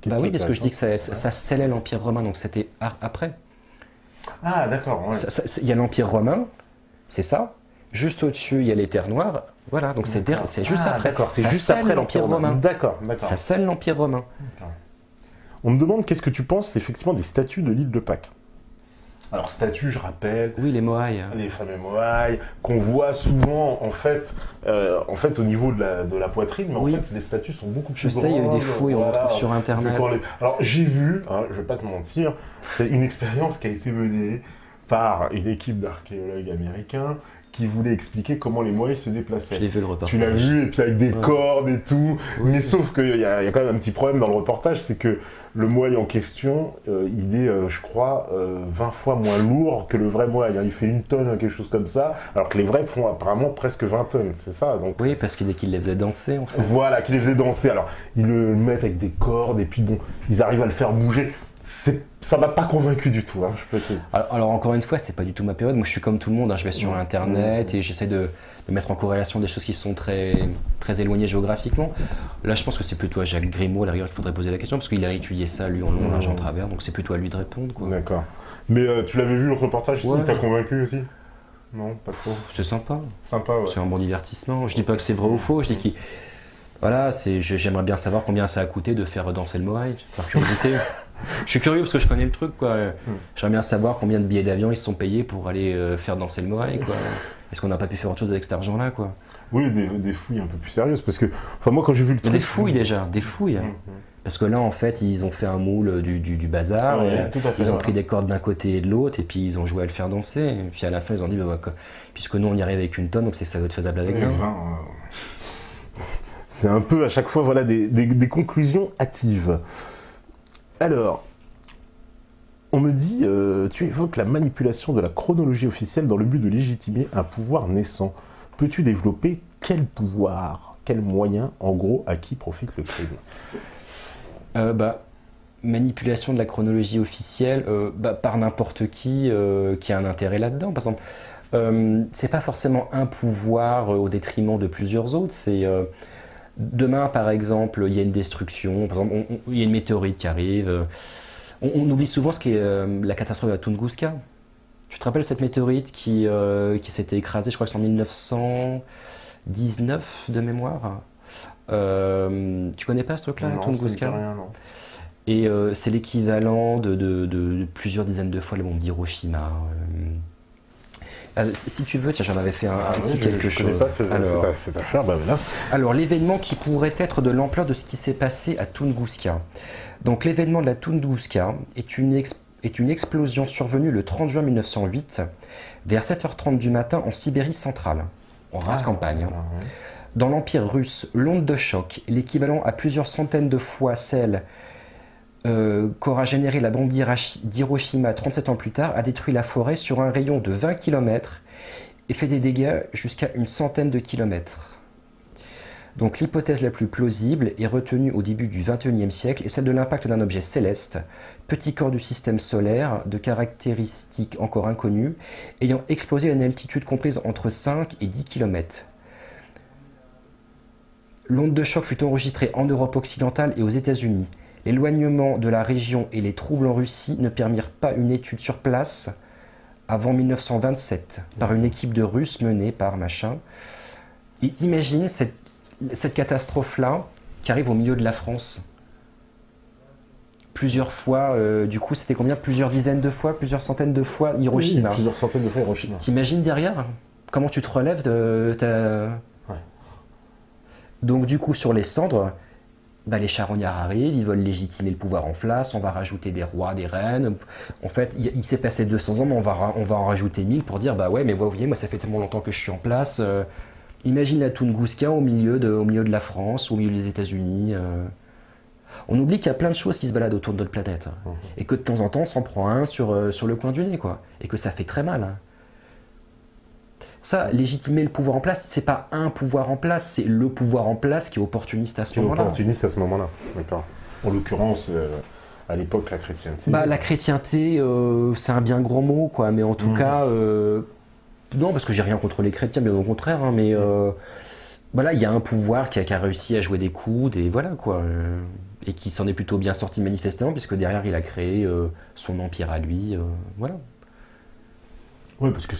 Bah oui, parce que je dis que ça scellait l'Empire romain, donc c'était après. Ah, d'accord. Ouais. Il y a l'Empire romain, c'est ça. Juste au-dessus, il y a les terres noires. Voilà, donc c'est juste après. D'accord, c'est juste après l'Empire romain. D'accord. Ça scelle l'Empire romain. On me demande qu'est-ce que tu penses effectivement des statues de l'île de Pâques. Alors, statues, je rappelle. Oui, les Moai. Les fameux Moai, qu'on voit souvent, en fait, au niveau de la poitrine, mais en fait, les statues sont beaucoup plus grandes. Je sais, il y a eu des fouilles, on retrouve sur Internet. Alors, j'ai vu, hein, je vais pas te mentir, c'est une expérience qui a été menée par une équipe d'archéologues américains qui voulait expliquer comment les Moai se déplaçaient. Je l'ai vu le reportage. Tu l'as vu, et puis avec des cordes et tout. Oui. Mais sauf qu'il y a quand même un petit problème dans le reportage, c'est que le Moai en question, il est, je crois, 20 fois moins lourd que le vrai Moai. Il fait 1 tonne, quelque chose comme ça, alors que les vrais font apparemment presque 20 tonnes, c'est ça donc... Oui, parce qu'il les faisait danser, en fait. Voilà, qu'il les faisait danser. Alors, ils le mettent avec des cordes, et puis bon, ils arrivent à le faire bouger. Ça m'a pas convaincu du tout, hein, je peux te dire. Alors encore une fois, c'est pas du tout ma période. Moi, je suis comme tout le monde. Hein. Je vais sur Internet et j'essaie de mettre en corrélation des choses qui sont très, très éloignées géographiquement. Là, je pense que c'est plutôt à Jacques Grimaud, à la rigueur, qu'il faudrait poser la question, parce qu'il a étudié ça, lui, en long, large, en travers. Donc c'est plutôt à lui de répondre, quoi. D'accord. Mais tu l'avais vu le reportage, il t'a convaincu aussi? Non, pas trop. C'est sympa. Sympa, ouais. C'est un bon divertissement. Je dis pas que c'est vrai ou faux. Je dis qu'il... Voilà, j'aimerais bien savoir combien ça a coûté de faire danser le Moai, par curiosité. Je suis curieux parce que je connais le truc, quoi. J'aimerais bien savoir combien de billets d'avion ils se sont payés pour aller faire danser le Moai, quoi. Est-ce qu'on n'a pas pu faire autre chose avec cet argent-là, quoi? Oui, des fouilles un peu plus sérieuses, parce que, enfin, moi, quand j'ai vu le truc... Des fouilles, déjà, des fouilles. Parce que là, en fait, ils ont fait un moule du bazar, ils ont pris des cordes d'un côté et de l'autre, et puis ils ont joué à le faire danser. Et puis à la fin, ils ont dit, bah, puisque nous, on y arrive avec 1 tonne, donc ça doit être faisable avec 20. C'est un peu, à chaque fois, voilà, des conclusions hâtives. Alors, on me dit, tu évoques la manipulation de la chronologie officielle dans le but de légitimer un pouvoir naissant. Peux-tu développer quel pouvoir, quel moyen, en gros, à qui profite le crime? Manipulation de la chronologie officielle par n'importe qui a un intérêt là-dedans. Par exemple, c'est pas forcément un pouvoir au détriment de plusieurs autres, c'est... Demain, par exemple, il y a une destruction, par exemple, il y a une météorite qui arrive. On oublie souvent ce qui est la catastrophe de la Tunguska. Tu te rappelles cette météorite qui s'était écrasée, je crois que c'est en 1919 de mémoire. Tu connais pas ce truc-là, la Tunguska? Rien, non. Et c'est l'équivalent de plusieurs dizaines de fois les bombes d'Hiroshima. Si tu veux, tiens, j'en avais fait un petit quelque chose. Je connais pas cette affaire, bah voilà. Alors, l'événement qui pourrait être de l'ampleur de ce qui s'est passé à Tunguska. Donc, l'événement de la Tunguska est une explosion survenue le 30 juin 1908, vers 7h30 du matin en Sibérie centrale, en race campagne. Dans l'Empire russe, l'onde de choc, l'équivalent à plusieurs centaines de fois celle qu'aura généré la bombe d'Hiroshima 37 ans plus tard a détruit la forêt sur un rayon de 20 km et fait des dégâts jusqu'à une centaine de kilomètres. Donc l'hypothèse la plus plausible est retenue au début du XXIe siècle est celle de l'impact d'un objet céleste, petit corps du système solaire, de caractéristiques encore inconnues, ayant explosé à une altitude comprise entre 5 et 10 km. L'onde de choc fut enregistrée en Europe occidentale et aux États-Unis. L'éloignement de la région et les troubles en Russie ne permirent pas une étude sur place avant 1927 par une équipe de Russes menée par machin. Et imagine cette catastrophe-là qui arrive au milieu de la France. Plusieurs fois, du coup c'était combien? Plusieurs dizaines de fois, plusieurs centaines de fois Hiroshima. Oui, plusieurs centaines de fois Hiroshima. T'imagines derrière? Comment tu te relèves de ta... Ouais. Donc du coup sur les cendres, bah, les charognards arrivent, ils veulent légitimer le pouvoir en place, on va rajouter des rois, des reines. En fait, il s'est passé 200 ans, mais on va en rajouter 1000 pour dire, bah ouais, mais vous voyez, moi ça fait tellement longtemps que je suis en place. Imagine la Tunguska au milieu de la France, au milieu des États-Unis. On oublie qu'il y a plein de choses qui se baladent autour de notre planète. Et que de temps en temps, on s'en prend un sur le coin du nez, quoi. Et que ça fait très mal. Hein. Ça, légitimer le pouvoir en place, c'est pas un pouvoir en place, c'est le pouvoir en place qui est opportuniste à ce moment-là. Opportuniste à ce moment-là, d'accord. En l'occurrence, à l'époque, la chrétienté. Bah, la chrétienté, c'est un bien gros mot, quoi. Mais en tout cas, non, parce que j'ai rien contre les chrétiens, bien au contraire. Hein, mais voilà, il y a un pouvoir qui a réussi à jouer des coudes et voilà, quoi. Et qui s'en est plutôt bien sorti manifestement, puisque derrière, il a créé son empire à lui. Voilà. Oui, parce que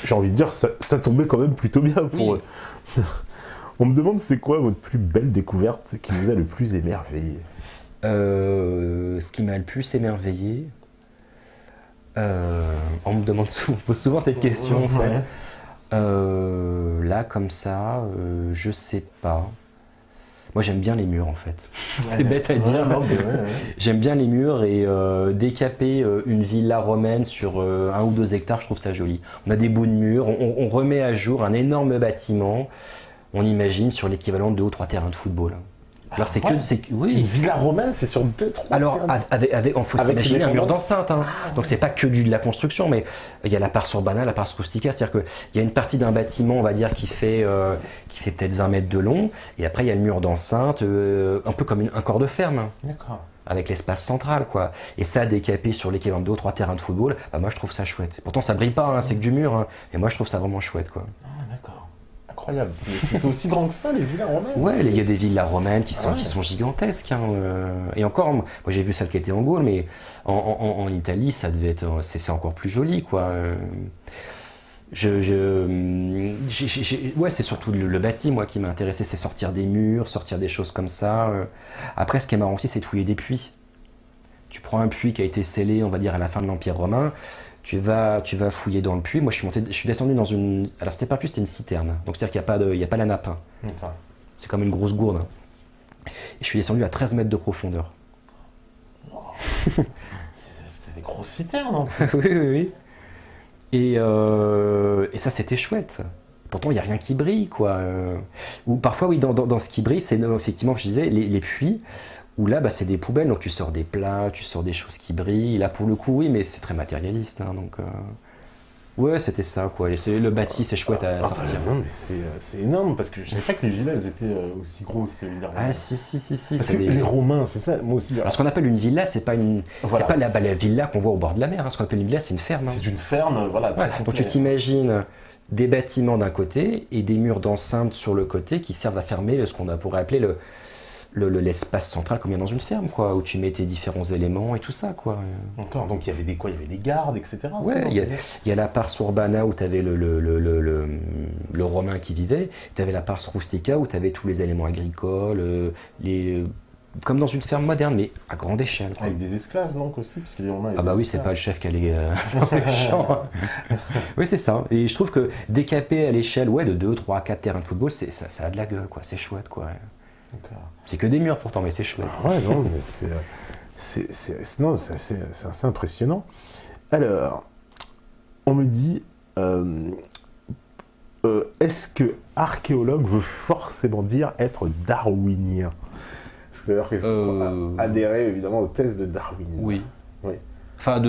j'ai envie de dire, ça tombait quand même plutôt bien pour oui. On me demande c'est quoi votre plus belle découverte qui vous a le plus émerveillé? Ce qui m'a le plus émerveillé, on me demande souvent cette question en fait. Là comme ça, je sais pas. Moi j'aime bien les murs en fait. C'est bête à dire. J'aime bien les murs et décaper une villa romaine sur 1 ou 2 hectares, je trouve ça joli. On a des bouts de murs, on remet à jour un énorme bâtiment, on imagine sur l'équivalent de 2 ou 3 terrains de football. Alors c'est oui. Une villa romaine, c'est sur 2-3. Alors il faut s'imaginer un mur d'enceinte. Hein. Donc c'est pas que de la construction, mais il y a la pars urbana, la pars rustica, c'est-à-dire qu'il y a une partie d'un bâtiment, on va dire, qui fait peut-être 20 mètres de long, et après il y a le mur d'enceinte, un peu comme un corps de ferme. D'accord. Avec l'espace central, quoi. Et ça, décapé sur l'équivalent de 2 ou 3 terrains de football, bah moi je trouve ça chouette. Pourtant ça brille pas, hein, c'est que du mur, hein, mais moi je trouve ça vraiment chouette, quoi. Ah d'accord. Incroyable, c'est aussi grand que ça les villas romaines. Ouais, il y a des villas romaines qui sont gigantesques. Hein. Et encore, moi j'ai vu celle qui était en Gaule, mais en Italie, ça devait être, c'est encore plus joli, quoi. Ouais, c'est surtout le bâti, moi, qui m'a intéressé, c'est sortir des murs, sortir des choses comme ça. Après, ce qui est marrant aussi, c'est de fouiller des puits. Tu prends un puits qui a été scellé, on va dire, à la fin de l'Empire romain. Tu vas fouiller dans le puits. Moi, je suis descendu dans une... Alors, c'était pas un puits, c'était une citerne. Donc, c'est-à-dire qu'il n'y a pas la nappe. Hein. Okay. C'est comme une grosse gourde. Hein. Et je suis descendu à 13 mètres de profondeur. Wow. C'était des grosses citernes, en plus. Oui. Et ça, c'était chouette. Pourtant, il n'y a rien qui brille, quoi. Ou parfois, oui, dans ce qui brille, c'est effectivement, je disais, les puits. Où là, bah, c'est des poubelles, donc tu sors des plats, tu sors des choses qui brillent. Là, pour le coup, oui, mais c'est très matérialiste. Hein, donc, ouais, c'était ça, quoi. Et le bâti, c'est chouette à sortir. Non, mais c'est énorme, parce que je savais pas que les villas, elles étaient aussi grosses, ces villas romaines. Ah, si. Parce que les Romains, c'est ça, moi aussi. Alors, ce qu'on appelle une villa, c'est pas la villa qu'on voit au bord de la mer. Hein. Ce qu'on appelle une villa, c'est une ferme. Hein. C'est une ferme, voilà. Ouais, donc, tu t'imagines des bâtiments d'un côté et des murs d'enceinte sur le côté qui servent à fermer ce qu'on pourrait appeler l'espace central comme il y a dans une ferme, quoi, où tu mets tes différents éléments et tout ça, quoi. Encore, donc il y avait des gardes, etc. Ouais, il y a la pars urbana où tu avais le romain qui vivait, tu avais la pars rustica où tu avais tous les éléments agricoles, comme dans une ferme moderne, mais à grande échelle. Quoi. Avec des esclaves, donc aussi, parce que les Romains. Ah bah oui, c'est pas le chef qui allait dans les champs. Oui, c'est ça. Et je trouve que décaper à l'échelle, de 2, 3, 4 terrains de football, ça a de la gueule, quoi. C'est chouette, quoi. C'est que des murs pourtant, mais c'est chouette. Ah ouais, non, mais c'est assez impressionnant. Alors, on me dit, est-ce que archéologue veut forcément dire être darwinien? C'est-à-dire qu'ils ont adhéré évidemment aux thèses de Darwin. Oui. Oui. Enfin,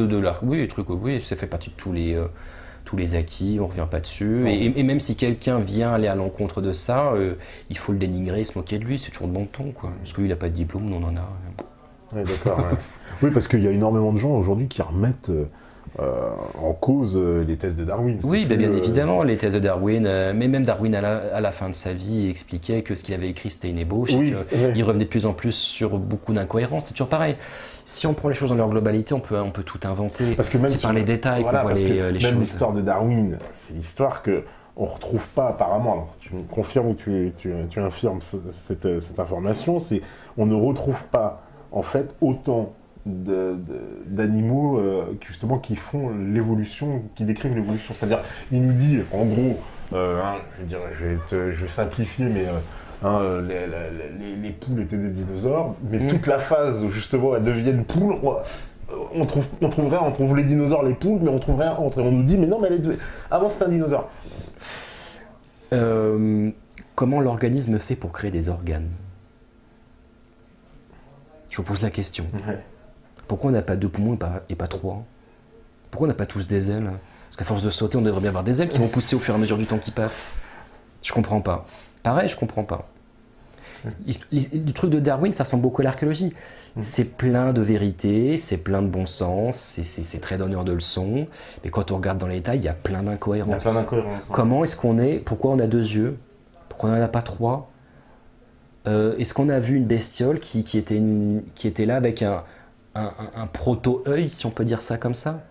oui, les trucs, oui, ça fait partie de tous les acquis, on ne revient pas dessus. Et même si quelqu'un vient aller à l'encontre de ça, il faut le dénigrer, se moquer de lui, c'est toujours de bon ton, quoi. Parce que lui, il n'a pas de diplôme, nous, on en a. Oui, d'accord. Ouais. Oui, parce qu'il y a énormément de gens aujourd'hui qui remettent en cause les thèses de Darwin. Oui, bien évidemment, les thèses de Darwin, mais même Darwin, à la fin de sa vie, expliquait que ce qu'il avait écrit, c'était une ébauche, et qu'il revenait de plus en plus sur beaucoup d'incohérences. C'est toujours pareil. Si on prend les choses dans leur globalité, on peut tout inventer. Parce que même par les détails qu'on voit les choses. Même l'histoire de Darwin, c'est l'histoire que on ne retrouve pas apparemment. Alors, tu me confirmes ou tu infirmes cette information, on ne retrouve pas en fait autant d'animaux justement qui font l'évolution, qui décrivent l'évolution. C'est-à-dire, il nous dit, en gros, je vais simplifier, mais les poules étaient des dinosaures, mais toute la phase où justement elles deviennent poules, on trouve les dinosaures, les poules, mais on trouve rien entre. Et on nous dit, mais non, mais avant c'était un dinosaure. Comment l'organisme fait pour créer des organes? Je vous pose la question. Ouais. Pourquoi on n'a pas 2 poumons et pas 3? Pourquoi on n'a pas tous des ailes? Parce qu'à force de sauter, on devrait bien avoir des ailes qui vont pousser au fur et à mesure du temps qui passe. Je comprends pas. Pareil, je comprends pas. Le truc de Darwin, ça ressemble beaucoup à l'archéologie. C'est plein de vérités, c'est plein de bon sens, c'est très donneur de leçons. Mais quand on regarde dans les détails, il y a plein d'incohérences. Comment est-ce qu'on est? Pourquoi on a 2 yeux? Pourquoi on n'en a pas 3? Est-ce qu'on a vu une bestiole qui était là avec un proto-œil, si on peut dire ça comme ça?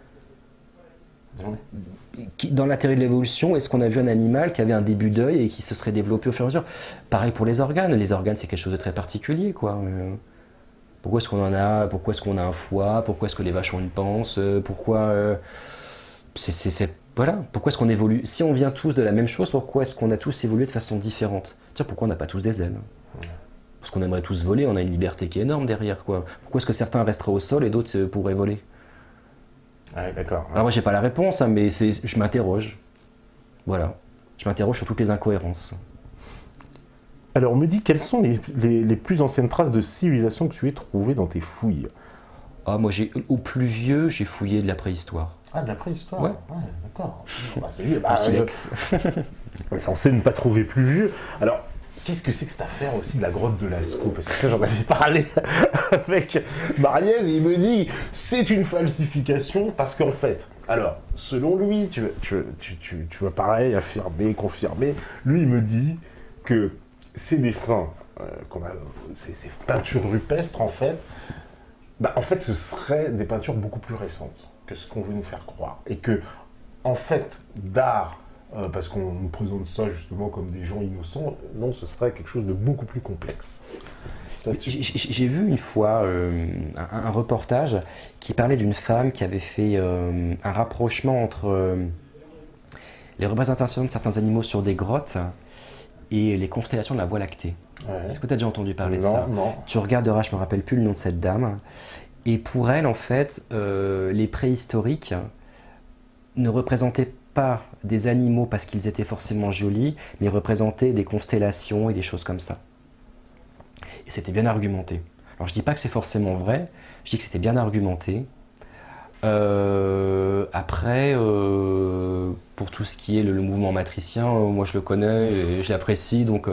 Dans la théorie de l'évolution, est-ce qu'on a vu un animal qui avait un début d'œil et qui se serait développé au fur et à mesure? Pareil pour les organes. Les organes, c'est quelque chose de très particulier, quoi. Pourquoi est-ce qu'on en a? Pourquoi est-ce qu'on a un foie? Pourquoi est-ce que les vaches ont une panse? Pourquoi voilà. Pourquoi est-ce qu'on évolue? Si on vient tous de la même chose, pourquoi est-ce qu'on a tous évolué de façon différente? Tiens, pourquoi on n'a pas tous des ailes? Parce qu'on aimerait tous voler, on a une liberté qui est énorme derrière, quoi. Pourquoi est-ce que certains resteraient au sol et d'autres pourraient voler? Ouais, d'accord. Alors moi j'ai pas la réponse, hein, mais je m'interroge. Voilà. Je m'interroge sur toutes les incohérences. Alors on me dit quelles sont les plus anciennes traces de civilisation que tu aies trouvées dans tes fouilles? Ah moi au plus vieux, j'ai fouillé de la préhistoire. Ah, de la préhistoire? Ouais. D'accord. On est censé ne pas trouver plus vieux. Alors, qu'est-ce que c'est que cette affaire aussi de la grotte de Lascaux? Parce que ça, j'en avais parlé avec Mariez et il me dit c'est une falsification parce qu'en fait, alors, selon lui, tu vas pareil, affirmer, confirmer, lui il me dit que ces dessins, ces peintures rupestres en fait, ce seraient des peintures beaucoup plus récentes que ce qu'on veut nous faire croire. Et que, en fait, d'art, parce qu'on nous présente ça justement comme des gens innocents, non, ce serait quelque chose de beaucoup plus complexe. J'ai vu une fois un reportage qui parlait d'une femme qui avait fait un rapprochement entre les représentations de certains animaux sur des grottes et les constellations de la Voie lactée. Ouais. Est-ce que tu as déjà entendu parler de ça? Non. Tu regarderas, je ne me rappelle plus le nom de cette dame. Et pour elle, en fait, les préhistoriques ne représentaient pas des animaux parce qu'ils étaient forcément jolis, mais représentaient des constellations et des choses comme ça. Et c'était bien argumenté. Alors je dis pas que c'est forcément vrai, je dis que c'était bien argumenté. Après, pour tout ce qui est le mouvement matricien, moi je le connais et je l'apprécie, donc...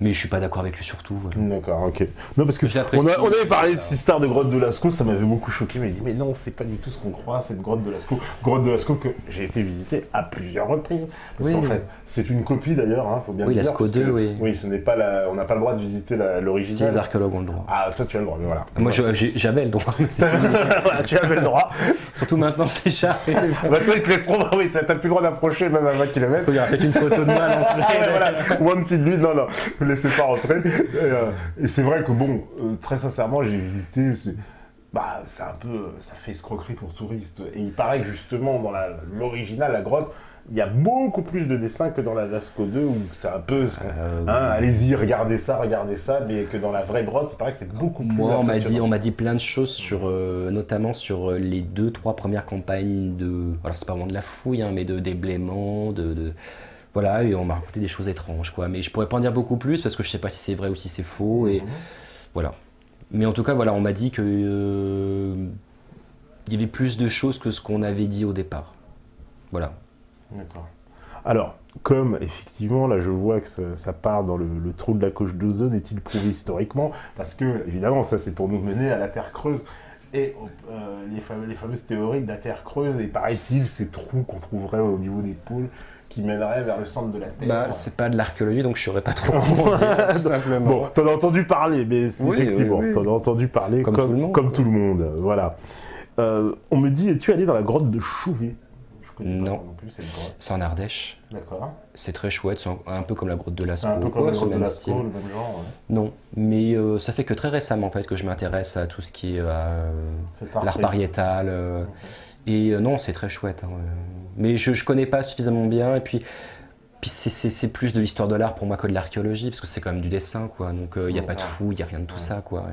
mais je suis pas d'accord avec lui surtout. Voilà. D'accord, ok. Non, parce que on avait parlé de cette histoire de grotte de Lascaux, ça m'avait beaucoup choqué, mais il dit mais non, c'est pas du tout ce qu'on croit, cette grotte de Lascaux. Grotte de Lascaux que j'ai été visiter à plusieurs reprises. Parce qu'en fait, c'est une copie d'ailleurs, hein, faut bien le dire. Lascaux 2, oui. Oui, ce n'est pas on n'a pas le droit de visiter l'original. Si les archéologues ont le droit. Ah, toi tu as le droit, mais voilà. Moi j'avais le droit. Voilà, tu avais le droit. Surtout maintenant c'est cher. Toi ils te laisseront, oui, t'as plus le droit d'approcher même à 20 km. Parce qu'il y aura peut-être une photo de moi à l'entrée. Ah, ouais, voilà. One petit de lui, non, ne laissez pas rentrer. Et c'est vrai que bon, très sincèrement, j'ai visité, c'est un peu, ça fait escroquerie pour touristes. Et il paraît que justement, dans l'original, la grotte, il y a beaucoup plus de dessins que dans la Lascaux 2, où c'est un peu, allez-y, regardez ça, mais que dans la vraie grotte, il paraît que c'est beaucoup plus on m'a dit plein de choses, notamment sur les 2-3 premières campagnes alors c'est pas vraiment de la fouille, hein, mais de déblaiement, voilà, et on m'a raconté des choses étranges, quoi. Mais je pourrais pas en dire beaucoup plus parce que je sais pas si c'est vrai ou si c'est faux, et voilà. Mais en tout cas, voilà, on m'a dit que il y avait plus de choses que ce qu'on avait dit au départ. Voilà. D'accord. Alors, comme effectivement, là je vois que ça part dans le trou de la couche d'ozone, est-il prouvé historiquement? Parce que, évidemment, ça c'est pour nous mener à la Terre creuse. Et les fameuses théories de la Terre creuse, et paraît-il, ces trous qu'on trouverait au niveau des pôles qui mèneraient vers le centre de la Terre. Bah, c'est pas de l'archéologie, donc je saurais pas trop comment dire, tout simplement. Bon, t'en as entendu parler, mais effectivement, t'en as entendu parler comme tout le monde. Voilà. On me dit, es-tu allé dans la grotte de Chouvet? Non, c'est en Ardèche. D'accord. C'est très chouette, c'est un peu comme la grotte de Lascaux. C'est un peu comme la grotte de Lascaux, le même genre. Ouais. Non, mais ça fait que très récemment en fait que je m'intéresse à tout ce qui est l'art pariétal. Et non, c'est très chouette. Hein. Mais je connais pas suffisamment bien. Et puis c'est plus de l'histoire de l'art pour moi que de l'archéologie, parce que c'est quand même du dessin, quoi. Donc il n'y a pas de fou, il n'y a rien de tout ça, quoi.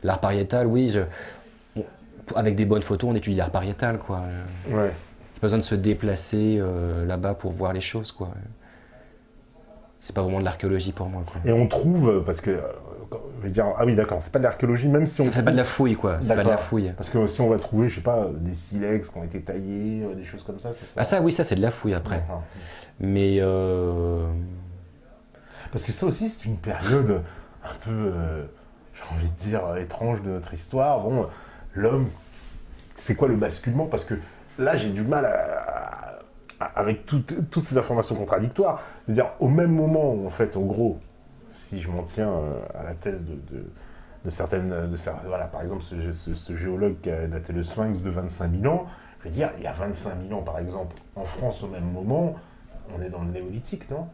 L'art pariétal, oui, avec des bonnes photos, on étudie l'art pariétal, quoi. Ouais. Pas besoin de se déplacer là-bas pour voir les choses, quoi. C'est pas vraiment de l'archéologie pour moi, quoi. Et on trouve, parce que, je vais dire, ah oui d'accord, c'est pas de l'archéologie, même si on... C'est pas de la fouille, quoi, c'est pas de la fouille. Parce que si on va trouver, je sais pas, des silex qui ont été taillés, des choses comme ça, c'est ça? Ah ça, oui, ça c'est de la fouille après. D'accord. Mais... Parce que ça aussi, c'est une période un peu, j'ai envie de dire, étrange de notre histoire. Bon, l'homme, c'est quoi le basculement? Parce que là, j'ai du mal avec toutes ces informations contradictoires. Je veux dire, au même moment où, en fait, en gros, si je m'en tiens à la thèse de certaines... voilà, par exemple, ce géologue qui a daté le Sphinx de 25 000 ans, je veux dire, il y a 25 000 ans, par exemple, en France, au même moment, on est dans le néolithique, non?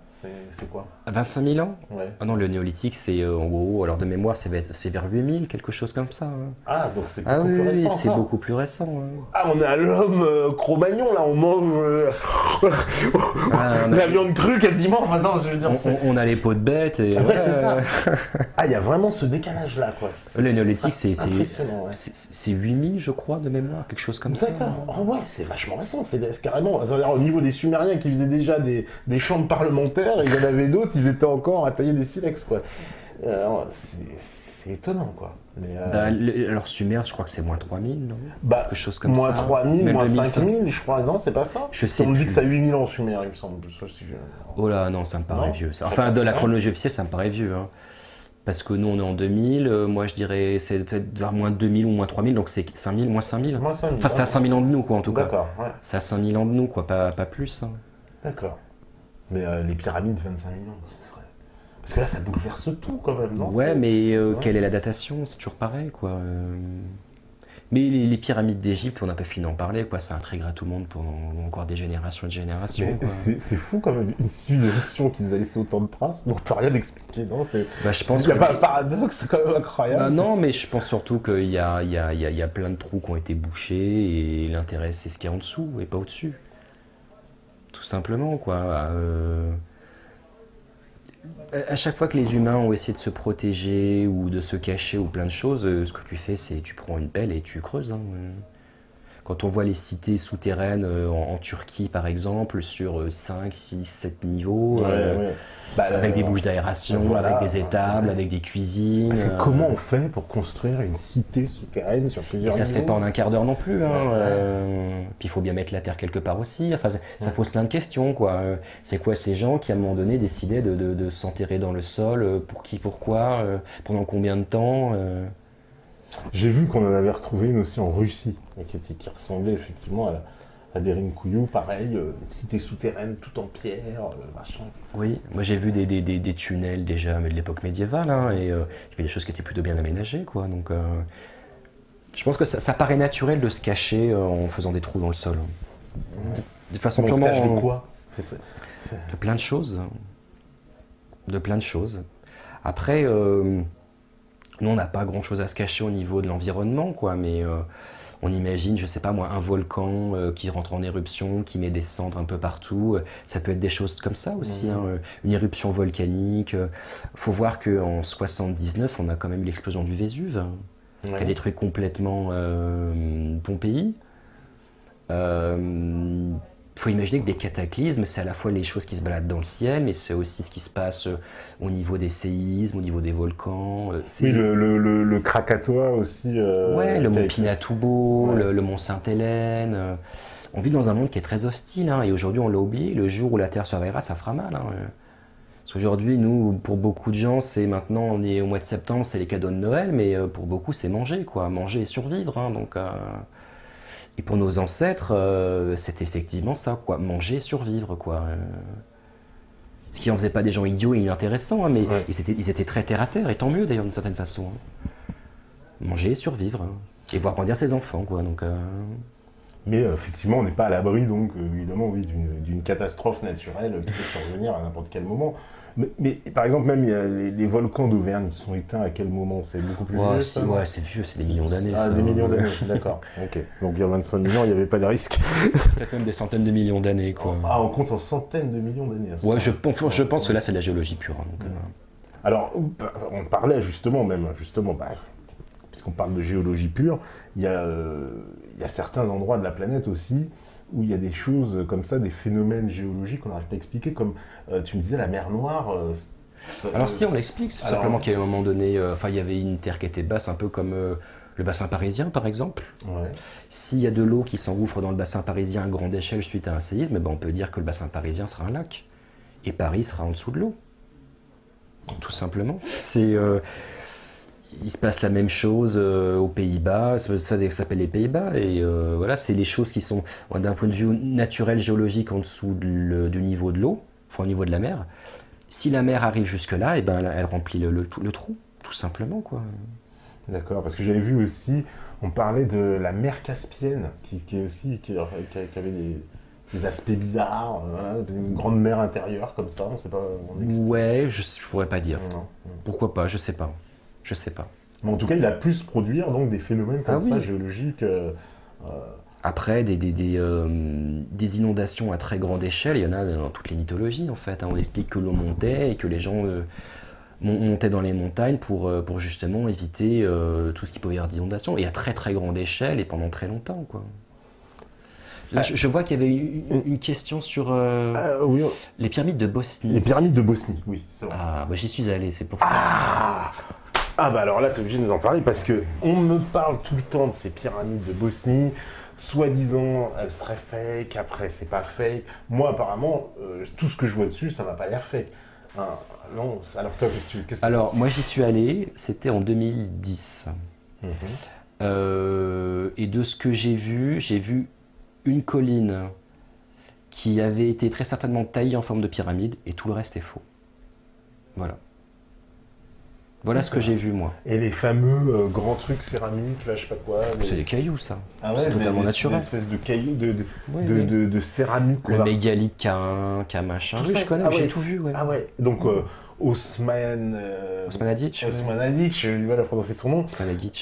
C'est quoi? 25 000 ans? Ouais. Ah non, le néolithique, c'est en gros, alors de mémoire, c'est vers 8000, quelque chose comme ça. Hein. Ah, donc c'est beaucoup plus récent. Oui, c'est beaucoup plus récent. Hein. Ah, on est à l'homme Cro-Magnon, là, on mange la viande crue quasiment. Enfin, non, je veux dire, on a les peaux de bête. Et ouais, c'est ça. Ah, il y a vraiment ce décalage-là, quoi. Le néolithique, c'est impressionnant. Ouais. C'est 8000, je crois, de mémoire, quelque chose comme ça. D'accord. Oh, ouais, c'est vachement récent. C'est carrément. Au niveau des Sumériens qui faisaient déjà des chambres parlementaires, il y en avait d'autres, ils étaient encore à tailler des silex, quoi. C'est étonnant, quoi. Mais, alors Sumer, je crois que c'est moins 3000, non? Quelque chose comme moins ça. Moins 3000, moins 5000, je crois. Non, c'est pas ça? Je sais. On me dit que ça a 8000 ans, Sumer, il me semble. Oh là, non, ça me paraît vieux. Enfin, de la chronologie officielle, ça me paraît vieux. Hein. Parce que nous, on est en 2000. Moi, je dirais, c'est peut-être vers moins 2000 ou moins 3000, donc c'est 5000, moins 5000. Moins 5000. Enfin, c'est à 5000 ans de nous, quoi, en tout cas. D'accord, ouais. C'est à 5000 ans de nous, quoi, pas plus. Hein. D'accord. Mais les pyramides, 25 000 ans, ce serait... Parce que là, ça bouleverse tout, quand même, non? Ouais, mais quelle est la datation? C'est toujours pareil, quoi. Mais les pyramides d'Égypte, on n'a pas fini d'en parler, quoi. Ça intriguera tout le monde pendant encore des générations et des générations. C'est fou, quand même, une civilisation qui nous a laissé autant de traces, donc on peut rien expliquer, non? Je pense qu'il n'y a pas un paradoxe, c'est quand même incroyable. Non, mais je pense surtout qu'il y a plein de trous qui ont été bouchés, et l'intérêt, c'est ce qu'il y a en dessous, et pas au-dessus. Tout simplement, quoi. À chaque fois que les humains ont essayé de se protéger ou de se cacher ou plein de choses, ce que tu fais, c'est tu prends une pelle et tu creuses. Hein. Quand on voit les cités souterraines en Turquie, par exemple, sur 5, 6, 7 niveaux, avec des bouches d'aération, avec des étables, avec des cuisines. Parce que comment on fait pour construire une cité souterraine sur plusieurs niveaux? Ça se fait pas en un quart d'heure non plus. Hein. Puis il faut bien mettre la terre quelque part aussi. Enfin, ça pose plein de questions, quoi. C'est quoi ces gens qui, à un moment donné, décidaient de s'enterrer dans le sol? Pour qui, pourquoi? Pendant combien de temps? J'ai vu qu'on en avait retrouvé une aussi en Russie, qui ressemblait effectivement à des Rinkuyu, pareil, une cité souterraine tout en pierre, machin. Oui, moi j'ai vu des tunnels déjà mais de l'époque médiévale, hein, et il y avait des choses qui étaient plutôt bien aménagées, quoi. Donc, je pense que ça paraît naturel de se cacher en faisant des trous dans le sol. De façon purement... On se cache de quoi? De plein de choses. De plein de choses. Après... Nous, on n'a pas grand-chose à se cacher au niveau de l'environnement, quoi, mais on imagine, je sais pas moi, un volcan qui rentre en éruption, qui met des cendres un peu partout. Ça peut être des choses comme ça aussi, hein, une éruption volcanique. Faut voir qu'en 79, on a quand même eu l'explosion du Vésuve, qui a détruit complètement Pompéi. faut imaginer que des cataclysmes, c'est à la fois les choses qui se baladent dans le ciel, mais c'est aussi ce qui se passe au niveau des séismes, au niveau des volcans. Oui, le Krakatoa aussi. Ouais, le mont Pinatubo, ouais. le mont Sainte-Hélène. On vit dans un monde qui est très hostile, hein, et aujourd'hui on l'a oublié, le jour où la Terre se réveillera, ça fera mal. Hein. Parce qu'aujourd'hui, nous, pour beaucoup de gens, c'est maintenant, on est au mois de septembre, c'est les cadeaux de Noël, mais pour beaucoup, c'est manger, quoi. Manger et survivre, hein, donc... Et pour nos ancêtres, c'est effectivement ça, quoi, manger et survivre, quoi. Ce qui en faisait pas des gens idiots et inintéressants, hein, mais ouais. ils étaient très terre à terre, et tant mieux d'ailleurs d'une certaine façon. Hein. Manger et survivre, hein, et voir grandir ses enfants, quoi. Donc, Mais effectivement, on n'est pas à l'abri, donc évidemment, oui, d'une catastrophe naturelle qui peut survenir à n'importe quel moment. Mais par exemple, même les volcans d'Auvergne, ils sont éteints à quel moment? C'est beaucoup plus vieux, ça? Ouais, c'est vieux, c'est des millions d'années. Ah, des millions d'années, d'accord. Ok. Donc il y a 25 millions, il n'y avait pas de risque. Peut-être même des centaines de millions d'années, quoi. Ah, on compte en centaines de millions d'années. Ouais, je pense que là, c'est de la géologie pure. Hein, donc, Alors, on parlait justement, puisqu'on parle de géologie pure, il y a certains endroits de la planète aussi où il y a des choses comme ça, des phénomènes géologiques qu'on n'arrive pas à expliquer, comme tu me disais la mer Noire. Alors si, on l'explique, c'est simplement qu'à un moment donné, il y avait une terre qui était basse, un peu comme le bassin parisien par exemple. Ouais. S'il y a de l'eau qui s'engouffre dans le bassin parisien à grande échelle suite à un séisme, on peut dire que le bassin parisien sera un lac, et Paris sera en dessous de l'eau. Tout simplement. Il se passe la même chose aux Pays-Bas, ça s'appelle les Pays-Bas, et voilà, c'est les choses qui sont, d'un point de vue naturel, géologique, en dessous du niveau de l'eau, enfin au niveau de la mer. Si la mer arrive jusque-là, elle remplit le trou, tout simplement, quoi. D'accord, parce que j'avais vu aussi, on parlait de la mer Caspienne, qui avait des aspects bizarres, voilà, une grande mer intérieure comme ça, on sait pas. Ouais, je pourrais pas dire. Non. Pourquoi pas, je sais pas. Mais en tout cas, il a pu se produire donc des phénomènes comme ça, géologiques. Après, des inondations à très grande échelle, il y en a dans toutes les mythologies en fait. Hein. On explique que l'eau montait et que les gens montaient dans les montagnes pour justement éviter tout ce qui pouvait y avoir d'inondations, et à très très grande échelle et pendant très longtemps, quoi. Là, je vois qu'il y avait une question sur oui. Les pyramides de Bosnie. Les pyramides de Bosnie, oui, c'est vrai. Ah, j'y suis allé, c'est pour ça. Ah bah alors là, tu es obligé de nous en parler, parce qu'on me parle tout le temps de ces pyramides de Bosnie. Soi-disant, elles seraient fake, après c'est pas fake. Moi, apparemment, tout ce que je vois dessus, ça m'a pas l'air fake. Non, alors toi, qu'est-ce que Alors, moi j'y suis allé, c'était en 2010. Et de ce que j'ai vu une colline qui avait été très certainement taillée en forme de pyramide, et tout le reste est faux. Voilà ce que j'ai vu, moi. Et les fameux grands trucs céramiques, là, je sais pas quoi. C'est des cailloux, ça. Ah ouais, c'est totalement naturel. Des espèces de cailloux, de céramique. Le mégalithe K1, machin. Oui, je connais, j'ai tout vu. Ouais. Ah ouais, donc Osmanagic. Osmanagic, lui va la prononcer son nom.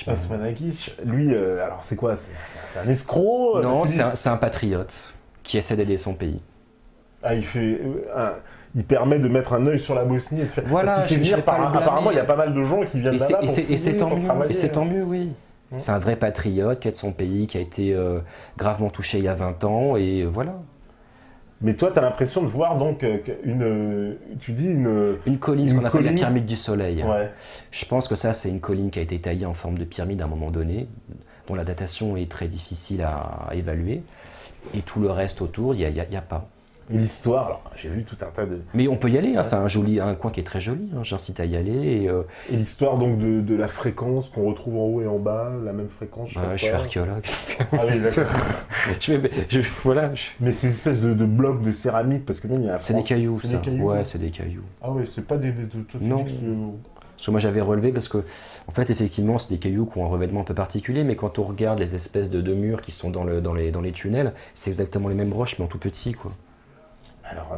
Osmanagic. Lui, alors c'est quoi? C'est un escroc? Non, c'est un patriote qui essaie d'aider son pays. Ah, il permet de mettre un œil sur la Bosnie et de faire. Voilà, apparemment, il y a pas mal de gens qui viennent là-bas. Et c'est tant mieux, oui. C'est un vrai patriote qui aide son pays, qui a été gravement touché il y a 20 ans, et voilà. Mais toi, tu as l'impression de voir donc une colline, ce qu'on appelle la pyramide du Soleil. Ouais. Je pense que ça, c'est une colline qui a été taillée en forme de pyramide à un moment donné, dont la datation est très difficile à évaluer. Et tout le reste autour, il n'y a pas. Et l'histoire, alors j'ai vu tout un tas de... Mais on peut y aller, hein, c'est un coin qui est très joli, hein, j'incite à y aller. Et l'histoire donc de la fréquence qu'on retrouve en haut et en bas, la même fréquence, je suis archéologue. Ah oui, d'accord. Voilà. Mais ces espèces de blocs de céramique, parce que même il y a... C'est des cailloux, ça. Ouais, c'est des cailloux. Ah oui, c'est pas des... Non. Parce que moi j'avais relevé, parce que en fait effectivement c'est des cailloux qui ont un revêtement un peu particulier, mais quand on regarde les espèces de murs qui sont dans les tunnels, c'est exactement les mêmes roches mais en tout petit, quoi. Alors,